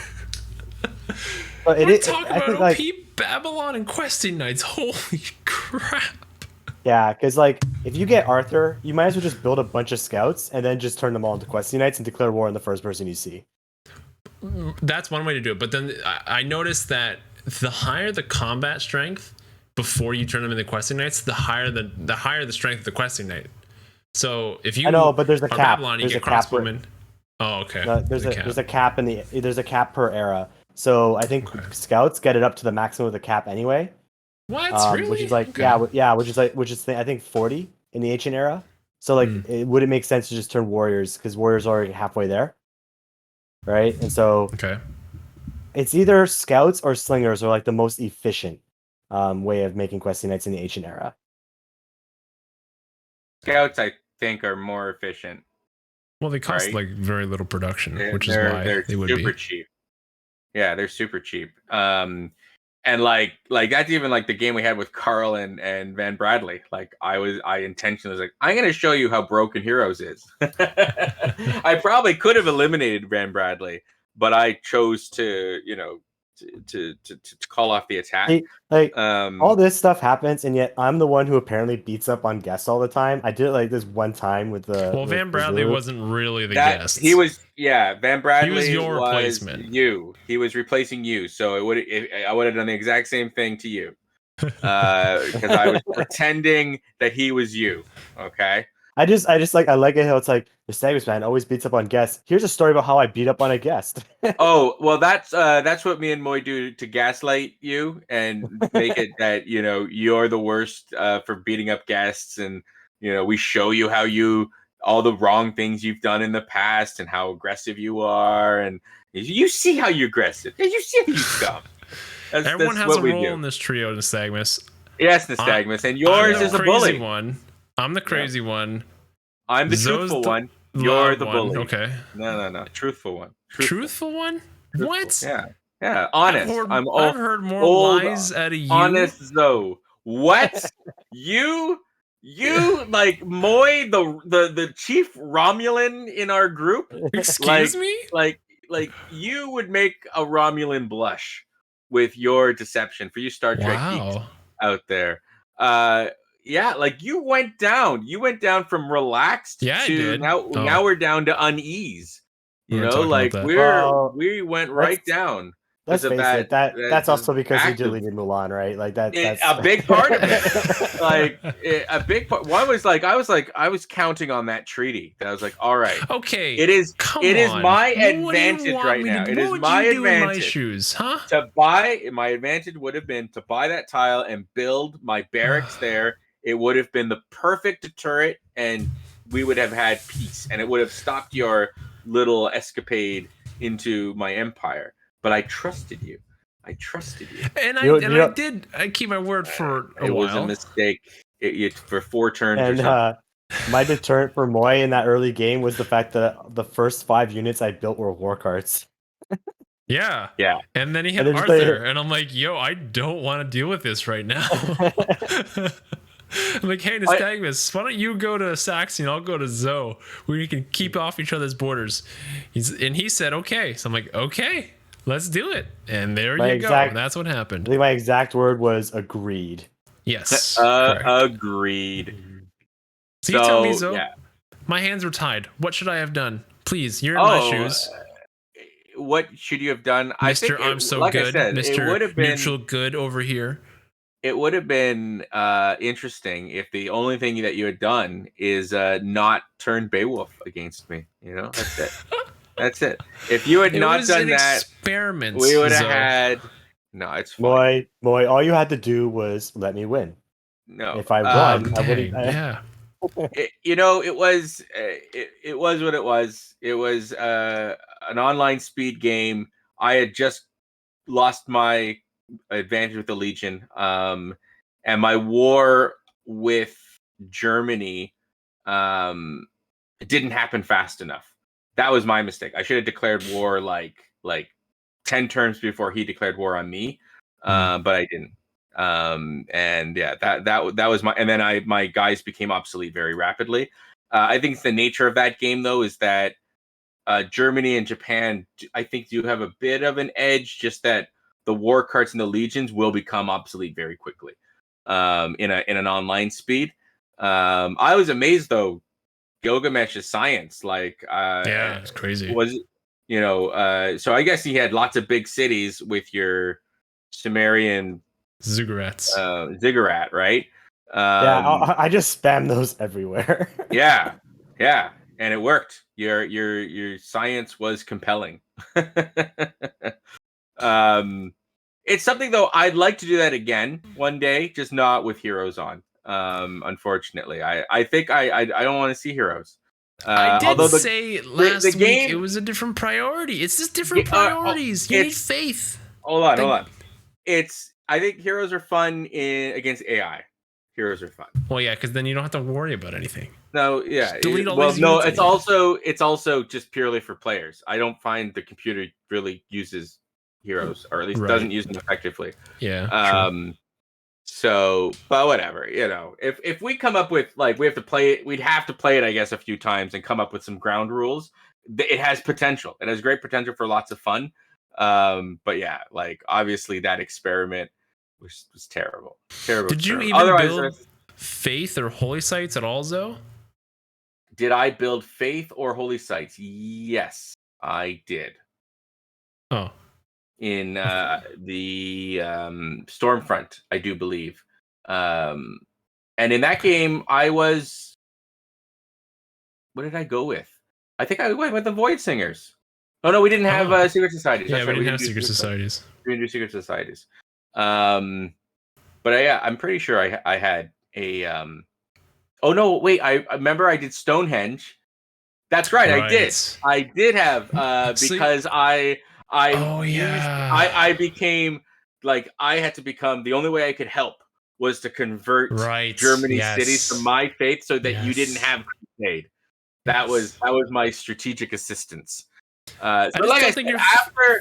But we're talking about OP like, Babylon and questing knights. Holy crap! Yeah, because like if you get Arthur, you might as well just build a bunch of scouts and then just turn them all into questing knights and declare war on the first person you see. That's one way to do it, but then I noticed that the higher the combat strength before you turn them into questing knights, the higher the strength of the questing knight. So if you but there's a cap. Babylon, you get crossbowmen. Oh, okay. There's a cap there's a cap per era. So I think scouts get it up to the maximum of the cap anyway. What? Really? Which is like which is I think 40 in the ancient era. So like it wouldn't make sense to just turn warriors because warriors are already halfway there. Right? And so it's either scouts or slingers are like the most efficient way of making questing knights in the ancient era. Scouts, I think, are more efficient. Well, they cost like very little production, which is why they would be super cheap. Yeah, they're super cheap. And like that's even like the game we had with Carl and Van Bradley. Like I intentionally was like, I'm gonna show you how broken Heroes is. I probably could have eliminated Van Bradley, but I chose to, call off the attack. Like all this stuff happens, and yet I'm the one who apparently beats up on guests all the time. I did it like this one time with the. Well, Van Bradley wasn't really the guest. He was, Van Bradley he was your replacement. You. He was replacing you, so I would have done the exact same thing to you, because I was pretending that he was you. Okay. I like it how it's like the Nystagmus man always beats up on guests. Here's a story about how I beat up on a guest. Oh, well, that's what me and Moy do to gaslight you and make it that you're the worst for beating up guests, and we show you all the wrong things you've done in the past and how aggressive you are, and you see how you're aggressive. You see how you scum. Everyone has a role in this trio, Nystagmus. Yes, Nystagmus, and yours is a bully. I'm the crazy one. I'm the truthful one. You're the bully. Okay. No. Truthful one. Truthful one? What? Yeah. Honest. I've heard more lies out of you. Honest though. What? you like Moy, the chief Romulan in our group? Excuse me? Like you would make a Romulan blush with your deception for you Star Trek geeks out there. Yeah, like you went down from relaxed to now we're down to unease. We went right down. Let's face it, that's also because you deleted Mulan, right? Like that's a big part of it. A big part. One was I was counting on that treaty. I was like, all right, okay, it is my advantage right now. It is my advantage. My shoes, huh? My advantage would have been to buy that tile and build my barracks there. It would have been the perfect deterrent, and we would have had peace, and it would have stopped your little escapade into my empire. But I trusted you. And I did. I keep my word for a while. It was a mistake. For 4 turns. And my deterrent for Moy in that early game was the fact that the first 5 units I built were war carts. Yeah. And then he hit Arthur, and I'm like, yo, I don't want to deal with this right now. I'm like, hey, Nystagmus, why don't you go to Saxony and I'll go to Zoe, where you can keep off each other's borders. He said, okay. So I'm like, okay, let's do it. And there you go. That's what happened. I think my exact word was agreed. Yes. Agreed. So you tell me, Zoe, my hands were tied. What should I have done? Please, you're in my shoes. What should you have done? Mr. I think I'm so like good. I said, Mr. It would have been neutral good over here. It would have been interesting if the only thing that you had done is not turn Beowulf against me. That's it. That's it. If you had not done that, experiment, we would have had. No, it's fine. Moy, all you had to do was let me win. No, if I won, I wouldn't. Yeah. It was what it was. It was an online speed game. I had just lost my advantage with the Legion, and my war with Germany it didn't happen fast enough. That was my mistake. I should have declared war like 10 turns before he declared war on me, but I didn't. And yeah, that was and then my guys became obsolete very rapidly. I think the nature of that game though is that Germany and Japan, I think, do have a bit of an edge, just that the war carts and the legions will become obsolete very quickly in an online speed. I was amazed though, Gilgamesh's science, it's crazy. So I guess he had lots of big cities with your Sumerian ziggurat, right? I just spam those everywhere. yeah, and it worked. Your science was compelling. It's something though I'd like to do that again one day, just not with heroes on. Unfortunately, I think I don't want to see heroes. I did say last week it was a different priority. It's just different priorities. You need faith. Hold on. I think heroes are fun against AI. Heroes are fun. Well, yeah, because then you don't have to worry about anything. No, yeah. Just delete all these units. It's also just purely for players. I don't find the computer really uses heroes, or at least doesn't use them effectively. Yeah. So, but whatever, if we come up with we have to play it, we'd have to play it, I guess, a few times and come up with some ground rules. It has potential. It has great potential for lots of fun. But yeah, like obviously that experiment was terrible. Terrible. Did you experiment. even Otherwise, build faith or holy sites at all, Zoe? did I build faith or holy sites? Yes, I did. Oh, In the Stormfront, I do believe. And in that game, I was. What did I go with? I think I went with the Void Singers. Oh no, we didn't have secret societies. yeah, That's we right. didn't have secret societies. We didn't do secret societies. But yeah, I'm pretty sure I had a. Oh no, wait! I remember I did Stonehenge. That's right, I did. Right. I did have So- because I Oh, used yeah. I became like I had to become the only way I could help was to convert Right. Germany's Yes. cities to my faith so that you didn't Yes. have crusade. That Yes. was my strategic assistance. I So just like I don't said, think your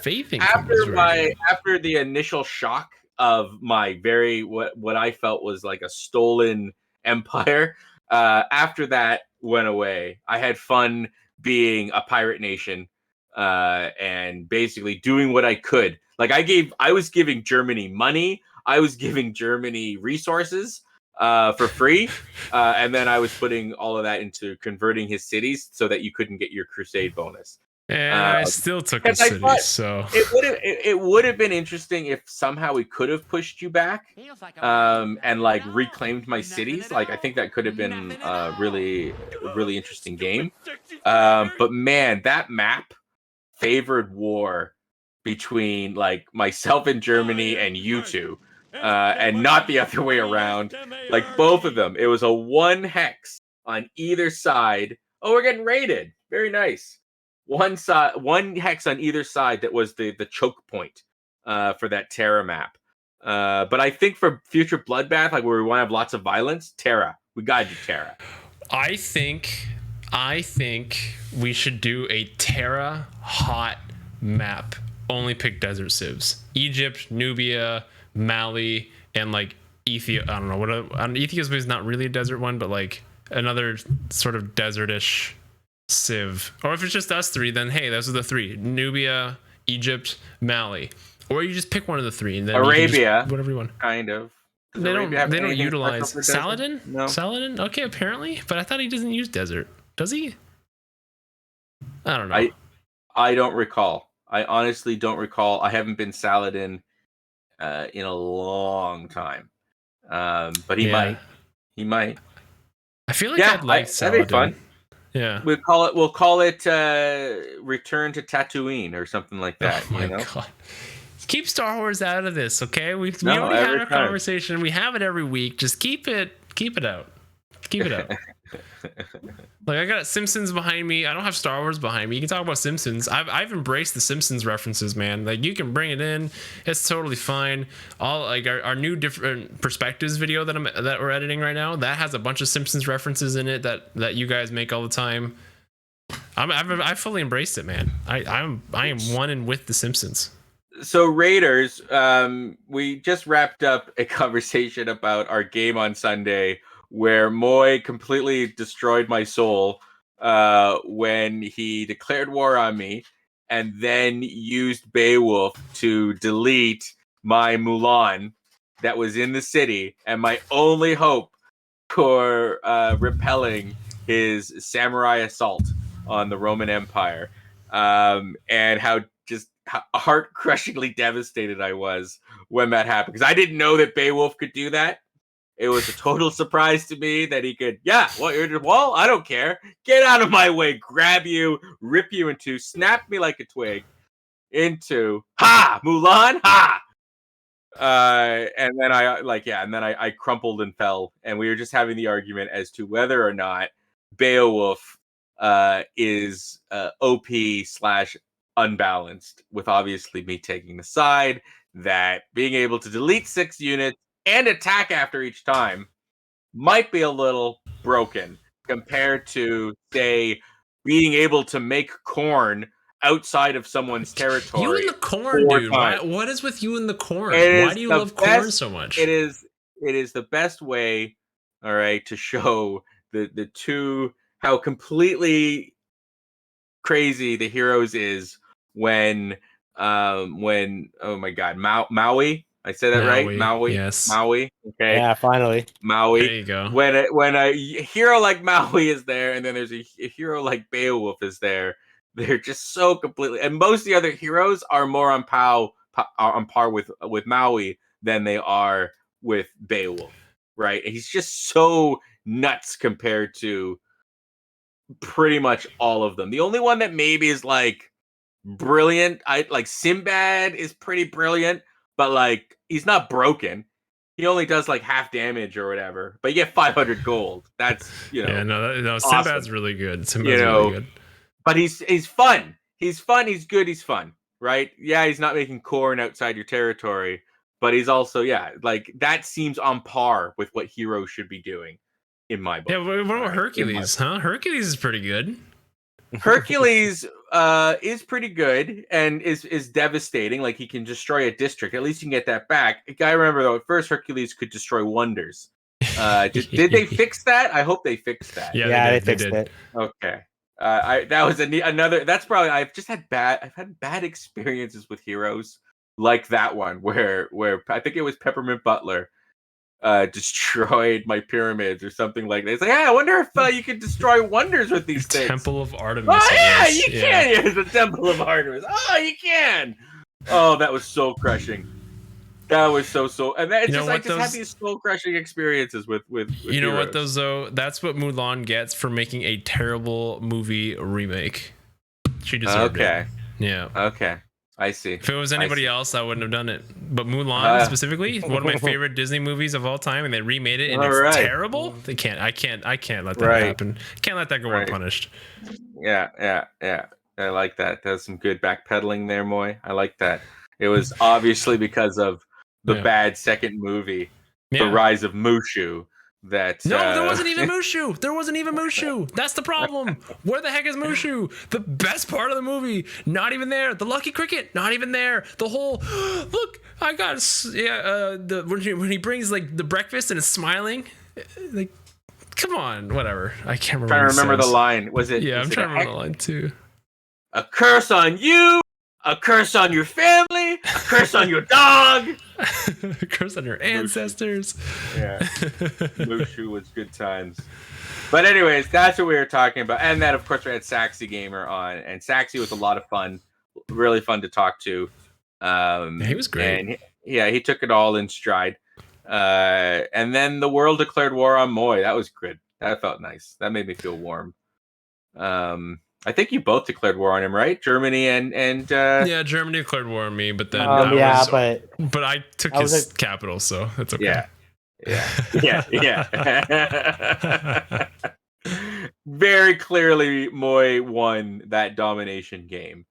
faith income is very good. after the initial shock of my very what I felt was like a stolen empire, after that went away, I had fun being a pirate nation and basically doing what I could. Like I was giving Germany money, I was giving Germany resources for free, and then I was putting all of that into converting his cities so that you couldn't get your crusade bonus. And I still took a because I city, thought so it would have been interesting if somehow we could have pushed you back and like reclaimed my cities. Like I think that could have been a really interesting game. But man, that map favored war between like myself in Germany and you two, and not the other way around. Like both of them, it was a one hex on either side. Oh, we're getting raided. Very nice. One hex on either side that was the choke point for that Terra map. But I think for future bloodbath, like where we want to have lots of violence, Terra, we gotta do Terra. I think we should do a Terra hot map. Only pick desert civs. Egypt, Nubia, Mali, and like Ethiopia. I don't know what Ethiopia is not really a desert one, but like another sort of desertish civ. Or if it's just us three, then hey, those are the three: Nubia, Egypt, Mali. Or you just pick one of the three, and then Arabia, just, whatever you want. Kind of. They don't utilize Saladin. No. Saladin. Okay, apparently, but I thought he doesn't use desert. Does he? I don't know. I don't recall. I honestly don't recall. I haven't been Saladin in a long time. But he might. He might. I feel like I'd like Saladin. That'd be fun. Yeah. We'll call it Return to Tatooine or something like that. Oh my god. Keep Star Wars out of this, okay? We already had our conversation. We have it every week. Just keep it out. Keep it out. Like I got Simpsons behind me. I don't have Star Wars behind me. You can talk about Simpsons. I've embraced the Simpsons references, man. Like you can bring it in. It's totally fine. All like our new different perspectives video that we're editing right now, that has a bunch of Simpsons references in it that you guys make all the time. I've fully embraced it, man. I am one and with the Simpsons. So Raiders, we just wrapped up a conversation about our game on Sunday where Moy completely destroyed my soul when he declared war on me and then used Beowulf to delete my Mulan that was in the city and my only hope for repelling his samurai assault on the Roman Empire, and how heart-crushingly devastated I was when that happened because I didn't know that Beowulf could do that. It was a total surprise to me that he could. Yeah, well, I don't care. Get out of my way. Grab you, rip you in two, snap me like a twig into Mulan, and then I crumpled and fell, and we were just having the argument as to whether or not Beowulf is OP / unbalanced, with obviously me taking the side that being able to delete 6 units and attack after each time might be a little broken compared to, say, being able to make corn outside of someone's territory. You and the corn, dude. What is with you and the corn? Why do you love corn so much? It is the best way, all right, to show the two how completely crazy the heroes is when when oh my god, Maui. I said that right? Maui. Yes. Maui. Okay. Yeah, finally. Maui. There you go. When a hero like Maui is there, and then there's a hero like Beowulf is there, they're just so completely. And most of the other heroes are more on par with Maui than they are with Beowulf, right? And he's just so nuts compared to pretty much all of them. The only one that maybe is like brilliant, I like Sinbad is pretty brilliant, but like he's not broken. He only does like half damage or whatever, but you get 500 gold. That's Yeah, no, awesome. Sinbad's really good. Sinbad's really good. But he's fun. He's fun. He's good. He's fun, right? Yeah, he's not making corn outside your territory, but he's also like that seems on par with what heroes should be doing in my book. Yeah, what about Hercules? Huh? Hercules is pretty good. Hercules is pretty good and is devastating. Like he can destroy a district. At least you can get that back. I remember though, at first Hercules could destroy wonders. Did they fix that? I hope they fixed that. Yeah, they fixed it. Okay. That was another. That's probably I've had bad experiences with heroes like that one where I think it was Peppermint Butler destroyed my pyramids or something like that. It's like, I wonder if you could destroy wonders with these things. Temple of Artemis. Oh yeah, you can. Yeah, the Temple of Artemis. Oh, you can. Oh, that was soul crushing. That was so. And that, I just had these soul crushing experiences with you know heroes. what though? That's what Mulan gets for making a terrible movie remake. She deserved it. Yeah. Okay. I see. If it was anybody else, I wouldn't have done it. But Mulan specifically, one of my favorite Disney movies of all time, and they remade it, and it's terrible. They can't. I can't let that happen. Can't let that go unpunished. Yeah. I like that. There's some good backpedaling there, Moy. I like that. It was obviously because of the bad second movie, The Rise of Mushu. There wasn't even Mushu. That's the problem. Where the heck is Mushu? The best part of the movie, not even there. The Lucky Cricket, not even there. The whole look, I got when he brings like the breakfast and it's smiling, like come on, whatever. I can't remember. I remember the line. Was it? Yeah, I'm trying to remember the line too. A curse on you. A curse on your family, a curse on your dog, a curse on your ancestors. Yeah, Mushu was good times. But anyways, that's what we were talking about. And then, of course, we had Saxy Gamer on, and Saxy was a lot of fun, really fun to talk to. He was great. And he took it all in stride. And then the world declared war on Moy. That was good. That felt nice. That made me feel warm. I think you both declared war on him, right? Germany and yeah, Germany declared war on me, but then but I took his capital, so that's okay. Yeah. Very clearly, Moy won that domination game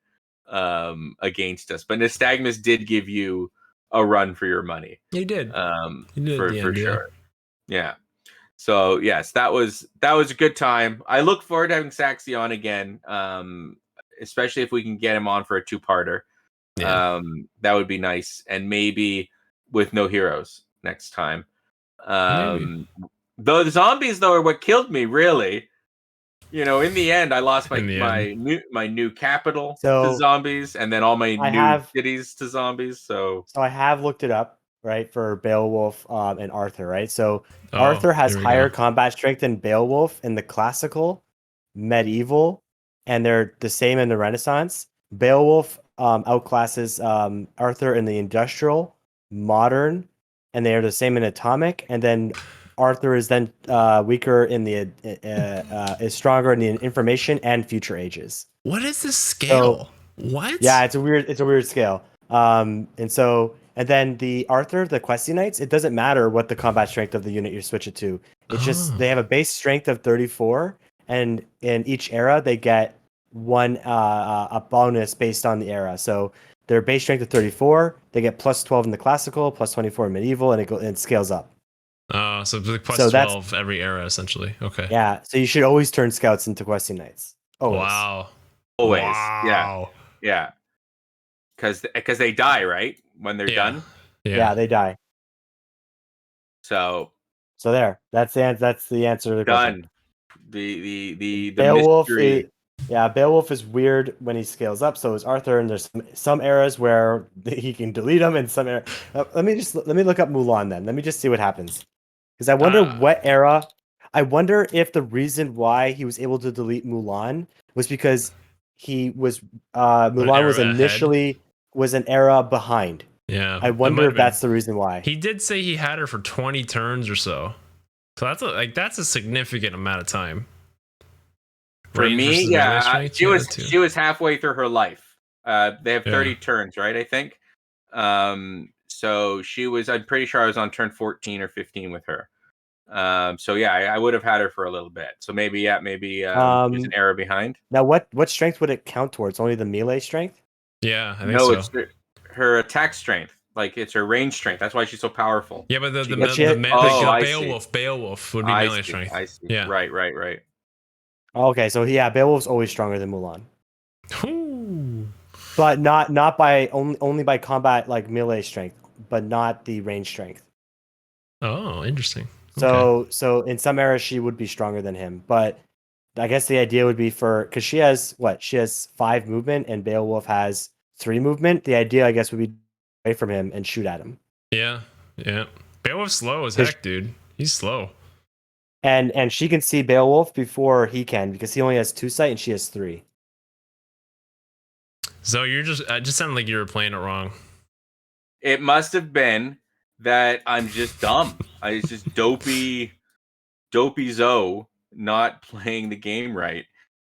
against us, but Nystagmus did give you a run for your money. He did. For sure. Yeah. So yes, that was a good time. I look forward to having Saxy on again, especially if we can get him on for a two-parter. Yeah. That would be nice, and maybe with no heroes next time. Though the zombies are what killed me, really. In the end, I lost my new capital to zombies, and then all my new cities to zombies. So I have looked it up. Right, for Beowulf and Arthur, right? So Arthur has higher combat strength than Beowulf in the classical, medieval, and they're the same in the Renaissance. Beowulf outclasses Arthur in the industrial, modern, and they are the same in atomic. And then Arthur is then weaker in the is stronger in the information and future ages. What is this scale? What? Yeah, it's a weird scale. And then the Arthur, the Questy Knights, it doesn't matter what the combat strength of the unit you switch it to. It's just they have a base strength of 34, and in each era they get one a bonus based on the era. So their base strength of 34, they get plus 12 in the classical, plus 24 in medieval, and it scales up. So it's like plus 12 every era essentially. Okay. Yeah, so you should always turn scouts into Questy Knights. Always. Wow. Always. Wow. Yeah. Because they die, right? When they're done. Yeah, they die. So there. That's the answer to the done. question. The Beowulf mystery. Yeah, Beowulf is weird when he scales up. So is Arthur, and there's some eras where he can delete them, and some era. Let me look up Mulan then. Let me just see what happens, because I wonder Uh, what era. I wonder if the reason why he was able to delete Mulan was because he was an Mulan was era ahead. initially was an era behind. Yeah, I that might wonder have if been. that's the reason why. He did say he had her for 20 turns or so. So that's a significant amount of time. For Range me, versus melee yeah, strength. Yeah, that too. she was halfway through her life. They have Yeah. 30 turns, right? I think. So she was. I'm pretty sure I was on turn 14 or 15 with her. So yeah, I would have had her for a little bit. So maybe, yeah, maybe she was an Um, error behind. Now what strength would it count towards? Only the melee strength? Yeah, I think No, so. it's her attack strength. Like it's her range strength. That's why she's so powerful. Yeah, but She But gets. she had, but Oh, she, I see. Beowulf would be I melee see. strength. I see. Yeah. Right. okay, so yeah, Beowulf's always stronger than Mulan. Ooh. But not by only by combat like melee strength, but not the range strength. Oh, interesting. Okay. So in some eras she would be stronger than him, but I guess the idea would be for because she has what? She has 5 movement and Beowulf has 3 movement. The idea I guess would be away from him and shoot at him. Yeah. Yeah. Beowulf's slow as 'Cause- heck, dude. He's slow. And she can see Beowulf before he can because he only has 2 sight and she has 3. So you're just sounded like you were playing it wrong. It must have been that I'm just dumb. I was just dopey Zoe not playing the game right.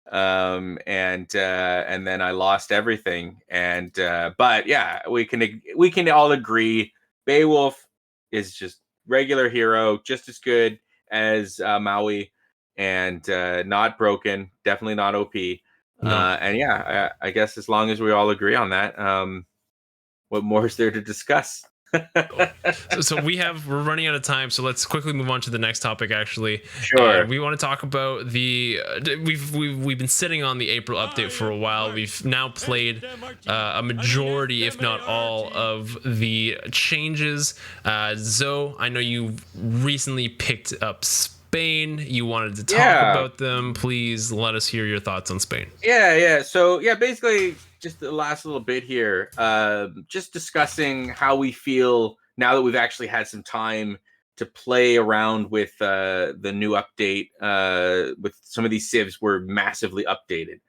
And then I lost everything. And but yeah, we can all agree Beowulf is just regular hero, just as good as Maui, and not broken, definitely not OP. No. And yeah, I guess as long as we all agree on that, what more is there to discuss? So we're running out of time, so let's quickly move on to the next topic. Actually, Sure. and we want to talk about the we've been sitting on the April update for a while. We've now played a majority, if not all, of the changes. Zoe, I know you recently picked up Spain. You wanted to talk about them. Please let us hear your thoughts on Spain. Yeah. So yeah, basically just the last little bit here, just discussing how we feel now that we've actually had some time to play around with the new update. With some of these civs were massively updated,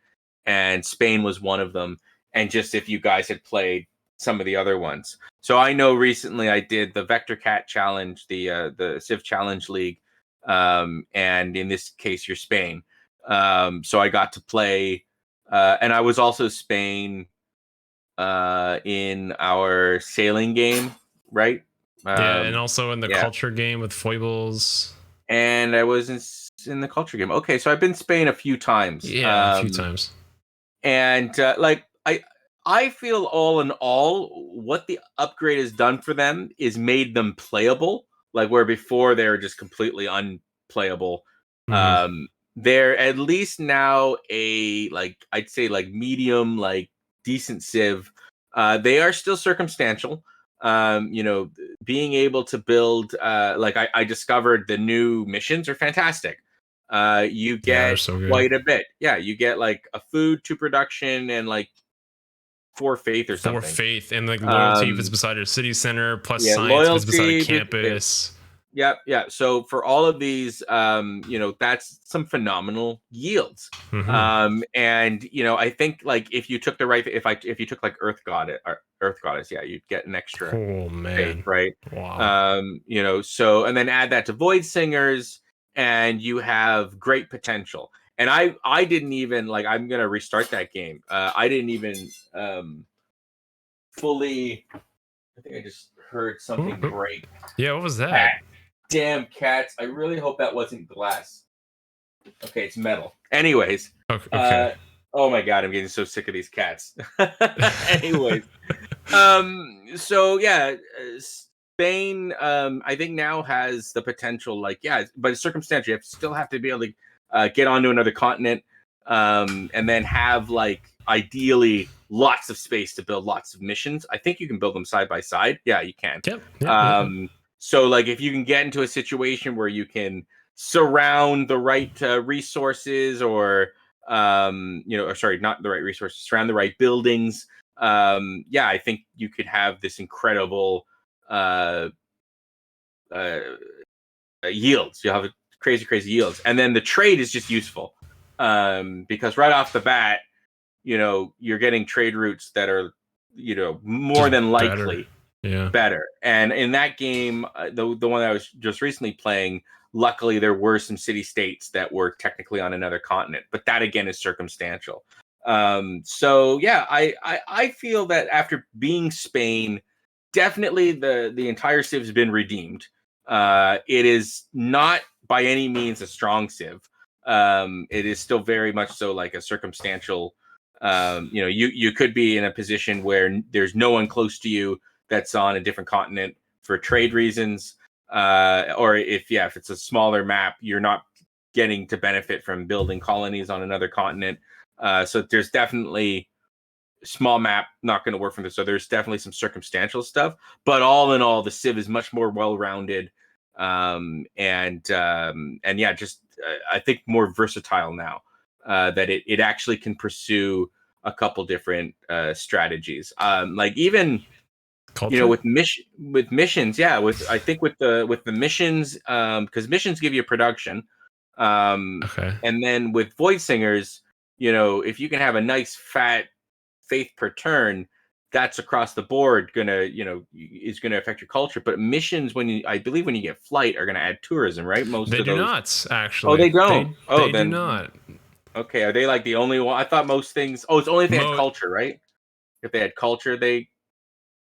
and Spain was one of them. And just if you guys had played some of the other ones, so I know recently I did the Vector Cat Challenge, the Civ Challenge League, and in this case, you're Spain. So I got to play. And I was also Spain in our sailing game, right? Yeah, and also in the yeah. culture game with foibles. And I was in the culture game. Okay, so I've been Spain a few times. Yeah, a few times. And like I feel all in all, what the upgrade has done for them is made them playable. Like where before they were just completely unplayable. Mm-hmm. They're at least now a like I'd say like medium, like decent civ. They are still circumstantial. Being able to build like I discovered the new missions are fantastic. You get so good. quite a bit. Yeah, you get like a food to production and like 4 faith or something. 4 faith and like loyalty if it's beside a city center, plus science if it's beside a campus. Yeah. So for all of these, that's some phenomenal yields. Mm-hmm. And I think like if you took if you took like Earth Goddess, yeah, you'd get an extra Oh man, faith, right? Wow. So and then add that to Void Singers, and you have great potential. And I didn't even like I'm gonna restart that game. I didn't even fully. I think I just heard something break. Yeah, what was that? Damn cats. I really hope that wasn't glass. Okay, it's metal. Anyways. Okay. Oh my god, I'm getting so sick of these cats. Anyways. So yeah, Spain I think now has the potential, like, yeah, but it's circumstantial. You still have to be able to get onto another continent, and then have like ideally lots of space to build lots of missions. I think you can build them side by side. Yeah, you can. Yep. So like if you can get into a situation where you can surround the right resources or or sorry, not the right resources, surround the right buildings, I think you could have this incredible yields. You'll have crazy yields, and then the trade is just useful because right off the bat, you're getting trade routes that are, more than likely better. And in that game, the one that I was just recently playing, luckily there were some city states that were technically on another continent, but that again is circumstantial. So yeah, I feel that after being Spain, definitely the entire Civ has been redeemed. It is not by any means a strong Civ. It is still very much so like a circumstantial. You could be in a position where there's no one close to you that's on a different continent for trade reasons, or if it's a smaller map, you're not getting to benefit from building colonies on another continent. So there's definitely small map not going to work from this. So there's definitely some circumstantial stuff, but all in all, the Civ is much more well-rounded, and just I think more versatile now. That it actually can pursue a couple different strategies. Like even Culture? with missions, I think with the missions, because missions give you production, Okay. and then with Void Singers, if you can have a nice fat faith per turn, that's across the board is gonna affect your culture. But missions, I believe when you get flight, are gonna add tourism, right? They do not actually. Oh, they don't. They then do not. Okay, are they like the only one? I thought most things. Oh, it's only if they had culture, right? If they had culture,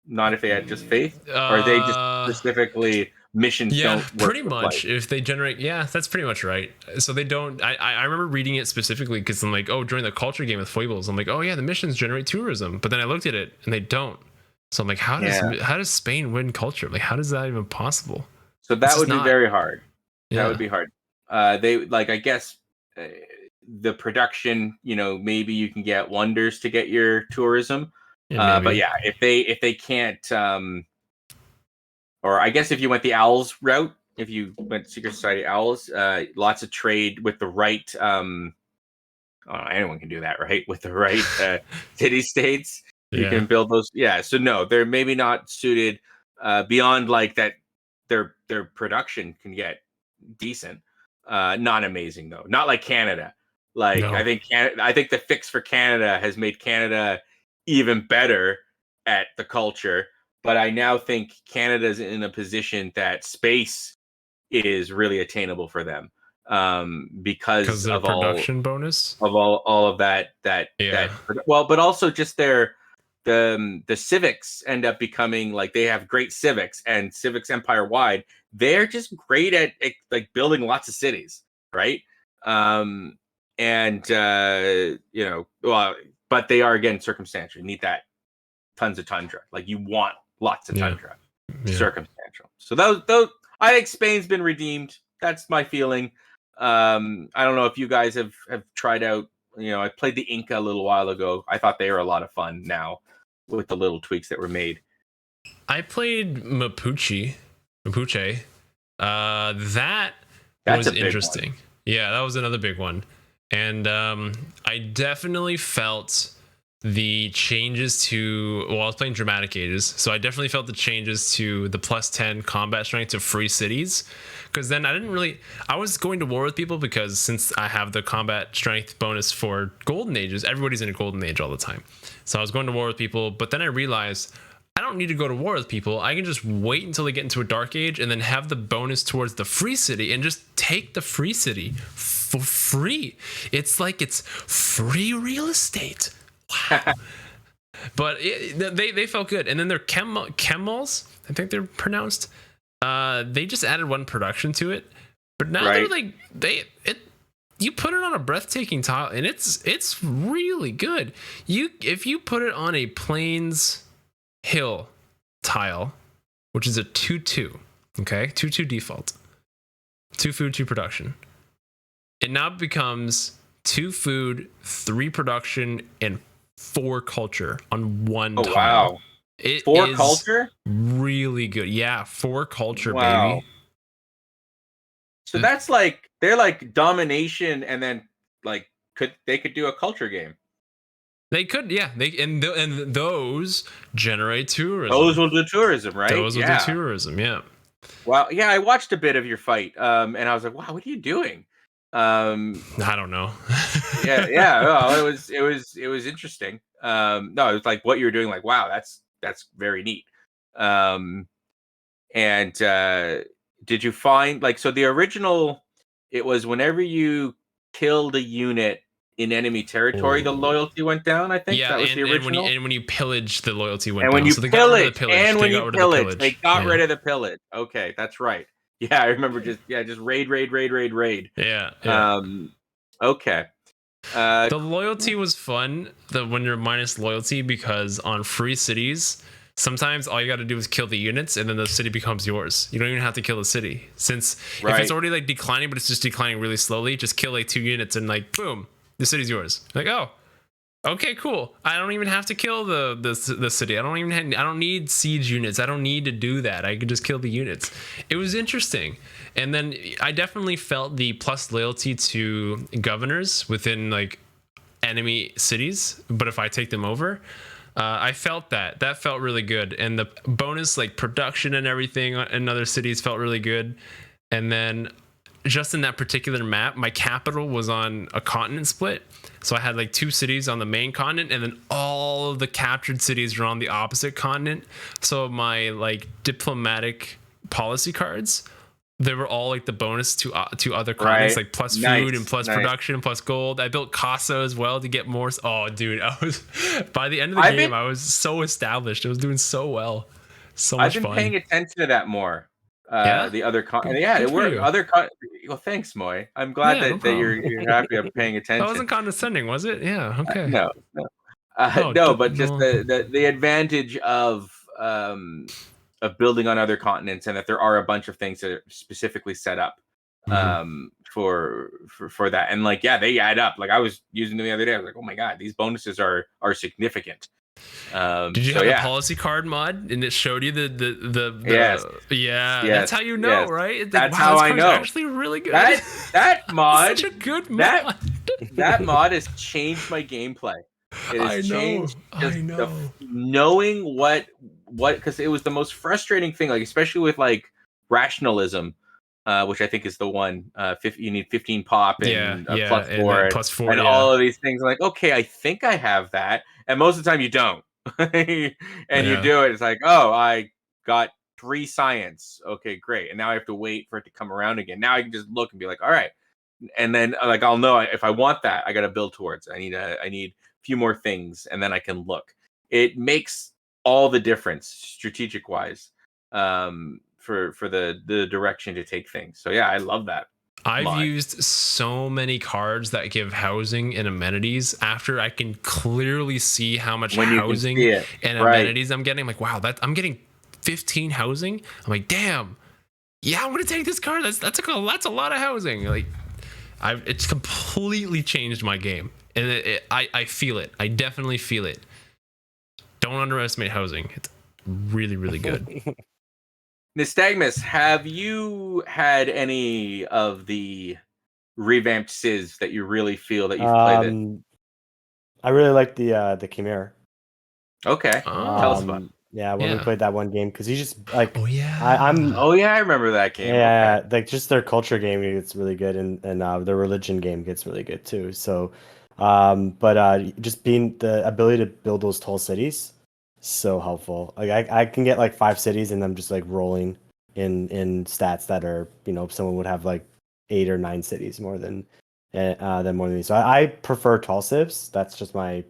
not if they had just faith, or are they just specifically missions don't work pretty much. life? If they generate, that's pretty much right. So they don't. I remember reading it specifically because I'm like, during the culture game with foibles, I'm like, the missions generate tourism, but then I looked at it and they don't. So I'm like, how does Spain win culture? Like, how does that even possible? So that would be very hard. Yeah. That would be hard. They I guess. The production, maybe you can get wonders to get your tourism, but if they can't, or I guess if you went the owls route, if you went Secret Society owls, lots of trade with the right, anyone can do that, right? With the right city states, you can build those. So no, they're maybe not suited beyond like that. Their production can get decent, not amazing though, not like Canada. Like no. I think the fix for Canada has made Canada even better at the culture, but I now think Canada's in a position that space is really attainable for them, because of production bonus of all of that. Well, but also just the civics end up becoming like they have great civics, and civics empire wide. They're just great at like building lots of cities, right? But they are again circumstantial. You need that tons of tundra. Like you want lots of tundra. Circumstantial. So those I think Spain's been redeemed. That's my feeling. I don't know if you guys have tried out. I played the Inca a little while ago. I thought they were a lot of fun now with the little tweaks that were made. I played Mapuche. That was interesting. Yeah, that was another big one. And I definitely felt the changes to, I was playing Dramatic Ages, so I definitely felt the changes to the +10 combat strength to free cities, because then I was going to war with people, because since I have the combat strength bonus for Golden Ages, everybody's in a Golden Age all the time. So I was going to war with people, but then I realized I don't need to go to war with people. I can just wait until they get into a Dark Age and then have the bonus towards the free city and just take the free city for free. It's like it's free real estate. Wow. But they felt good. And then their Chemals, I think they're pronounced, they just added one production to it. But now they're like, you put it on a breathtaking tile and it's really good. If you put it on a plains hill tile, which is a 2/2, okay, 2/2 default, 2 food, 2 production, it now becomes 2 food, 3 production, and 4 culture on one tile. Wow. It 4 culture? Really good. Yeah, 4 culture, baby. So that's like, they're like domination and then like they could do a culture game. They could, yeah. And those generate tourism. Those will do tourism, right? Those will do tourism, yeah. Well, yeah, I watched a bit of your fight, and I was like, wow, what are you doing? I don't know. yeah. Well, it was interesting. No, it was like what you were doing. Like, wow, that's very neat. And did you find like so the original? It was whenever you killed a unit in enemy territory, the loyalty went down. I think that was the original. And when you pillage, the loyalty went and down. when you So they got rid of the pillage, pillage. and when you pillage, they got Yeah. rid of the pillage. Okay, that's right. Yeah, I remember just raid. Yeah. Okay. The loyalty was fun. When you're minus loyalty, because on free cities, sometimes all you got to do is kill the units, and then the city becomes yours. You don't even have to kill the city, since if it's already like declining, but it's just declining really slowly. Just kill like 2 units, and like boom, the city's yours. Like, oh, okay, cool. I don't even have to kill the city. I don't need siege units. I don't need to do that. I could just kill the units. It was interesting. And then I definitely felt the plus loyalty to governors within like enemy cities. But if I take them over, I felt that felt really good. And the bonus like production and everything in other cities felt really good. And then just in that particular map, my capital was on a continent split. So I had like 2 cities on the main continent, and then all of the captured cities were on the opposite continent. So my like diplomatic policy cards, they were all like the bonus to other continents, like plus food and plus production, plus gold. I built Casa as well to get more. Oh, dude, I was by the end of the game, I was so established. I was doing so well. So much fun. I've been paying attention to that more. The other it worked. Well, thanks, Moy. I'm glad that you're happy I'm paying attention. That wasn't condescending, was it? Yeah. Okay. No. But just the advantage of building on other continents, and that there are a bunch of things that are specifically set up for that, and like they add up. Like I was using them the other day. I was like, oh my god, these bonuses are significant. Did you have a policy card mod, and it showed you the yes. That's how you know, right? That's how I know. Actually, really good. That mod, such a good mod. That mod has changed my gameplay. It has changed. I know. Knowing what because it was the most frustrating thing, like especially with like rationalism, which I think is the one. You need 15 pop and plus 4 and all of these things. I'm like, okay, I think I have that, and most of the time you don't. You do it. It's like, oh, I got 3 science. Okay, great. And now I have to wait for it to come around again. Now I can just look and be like, all right. And then like I'll know if I want that, I got to build towards. I need a few more things, and then I can look. It makes all the difference strategic wise for the direction to take things. So yeah, I love that. I've used so many cards that give housing and amenities after I can clearly see how much housing and amenities I'm getting. I'm like, wow, I'm getting 15 housing. I'm like, damn, yeah, I'm gonna take this card. That's a lot of housing. Like, it's completely changed my game, and I feel it. I definitely feel it. Don't underestimate housing. It's really, really good. Nystagmus, have you had any of the revamped Civ that you really feel that you've played it? I really like the Chimera. Okay, tell us about it. Yeah, when we played that one game, because he's just like, I remember that game. Yeah, like just their culture game gets really good, and their religion game gets really good too. So, just being the ability to build those tall cities, so helpful. Like I can get like 5 cities, and I'm just like rolling in stats that are, someone would have like 8 or 9 cities more than me. So I prefer tall civs. That's just my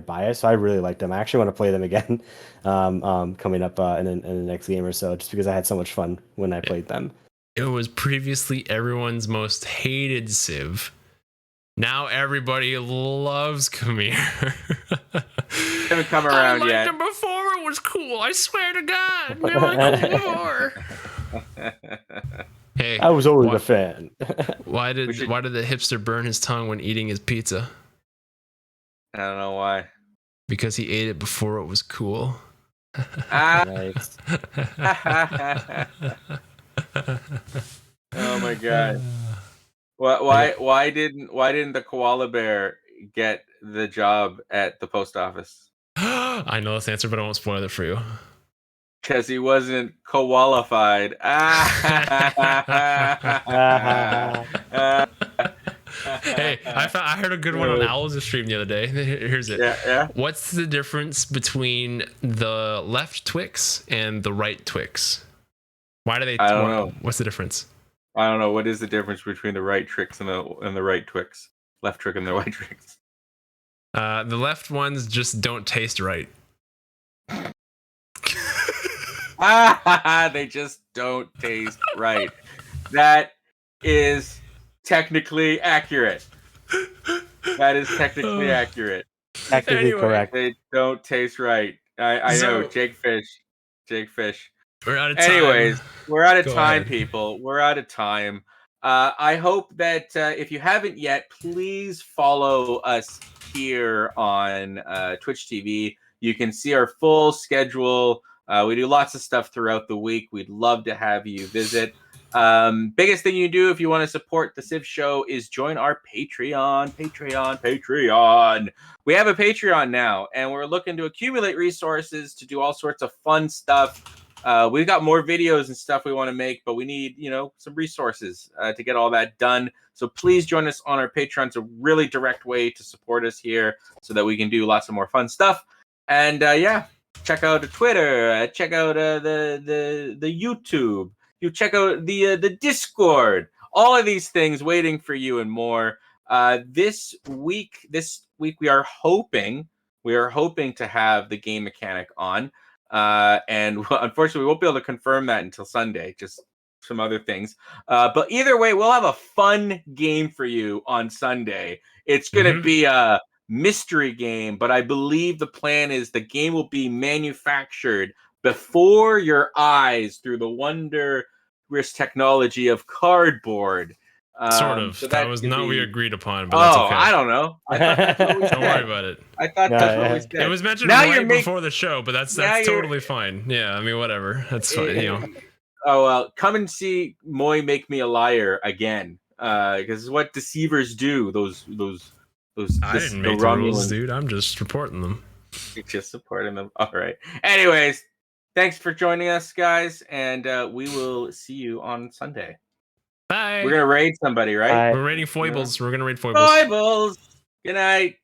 bias. So I really like them. I actually want to play them again, coming up in the next game or so, just because I had so much fun when I played them. It was previously everyone's most hated civ. Now everybody loves Khmer. Haven't come around yet. I liked them before it was cool. I swear to God, they were cool before. Hey, I was always a fan. Why did the hipster burn his tongue when eating his pizza? I don't know why. Because he ate it before it was cool. Nice. Oh my god. Why didn't the koala bear get the job at the post office? I know this answer, but I won't spoil it for you. Because he wasn't qualified. Hey, I heard a good one on Owls' stream the other day. Here's it. Yeah. What's the difference between the left Twix and the right Twix? Why do they? I don't know. What's the difference? I don't know. What is the difference between the right Trix and the right Twix? Left trick and the right Trix. The left ones just don't taste right. They just don't taste right. That is technically accurate. Accurate. Technically Anyway. correct. They don't taste right. I know. Jake Fish. We're out of time. Anyways, we're out of Go time, ahead. people. We're out of time. I hope that if you haven't yet, please follow us here on Twitch TV. You can see our full schedule. We do lots of stuff throughout the week. We'd love to have you visit. Biggest thing you do if you want to support the Civ Show is join our Patreon. We have a Patreon now, and we're looking to accumulate resources to do all sorts of fun stuff. We've got more videos and stuff we want to make, but we need, some resources to get all that done. So please join us on our Patreon. It's a really direct way to support us here so that we can do lots of more fun stuff. And check out the Twitter, check out the YouTube. You check out the Discord. All of these things waiting for you and more. This week we are hoping to have the game mechanic on. And unfortunately, we won't be able to confirm that until Sunday. Just some other things. But either way, we'll have a fun game for you on Sunday. It's going to be a mystery game, but I believe the plan is the game will be manufactured before your eyes through the wondrous technology of cardboard. Sort of. So that was not what we agreed upon, but that's okay. I don't know. I thought that's what we Don't said. worry about it. I thought that's what we said. It was mentioned before the show, but that's totally fine. Yeah, I mean, whatever. That's fine. Oh well, come and see Moy make me a liar again. Because it's what deceivers do. Those. I didn't make the rules, dude. I'm just reporting them. You're just supporting them. All right. Anyways, thanks for joining us, guys, and we will see you on Sunday. Bye. We're gonna raid somebody, right? Bye. We're raiding foibles. We're gonna raid foibles. Foibles. Good night.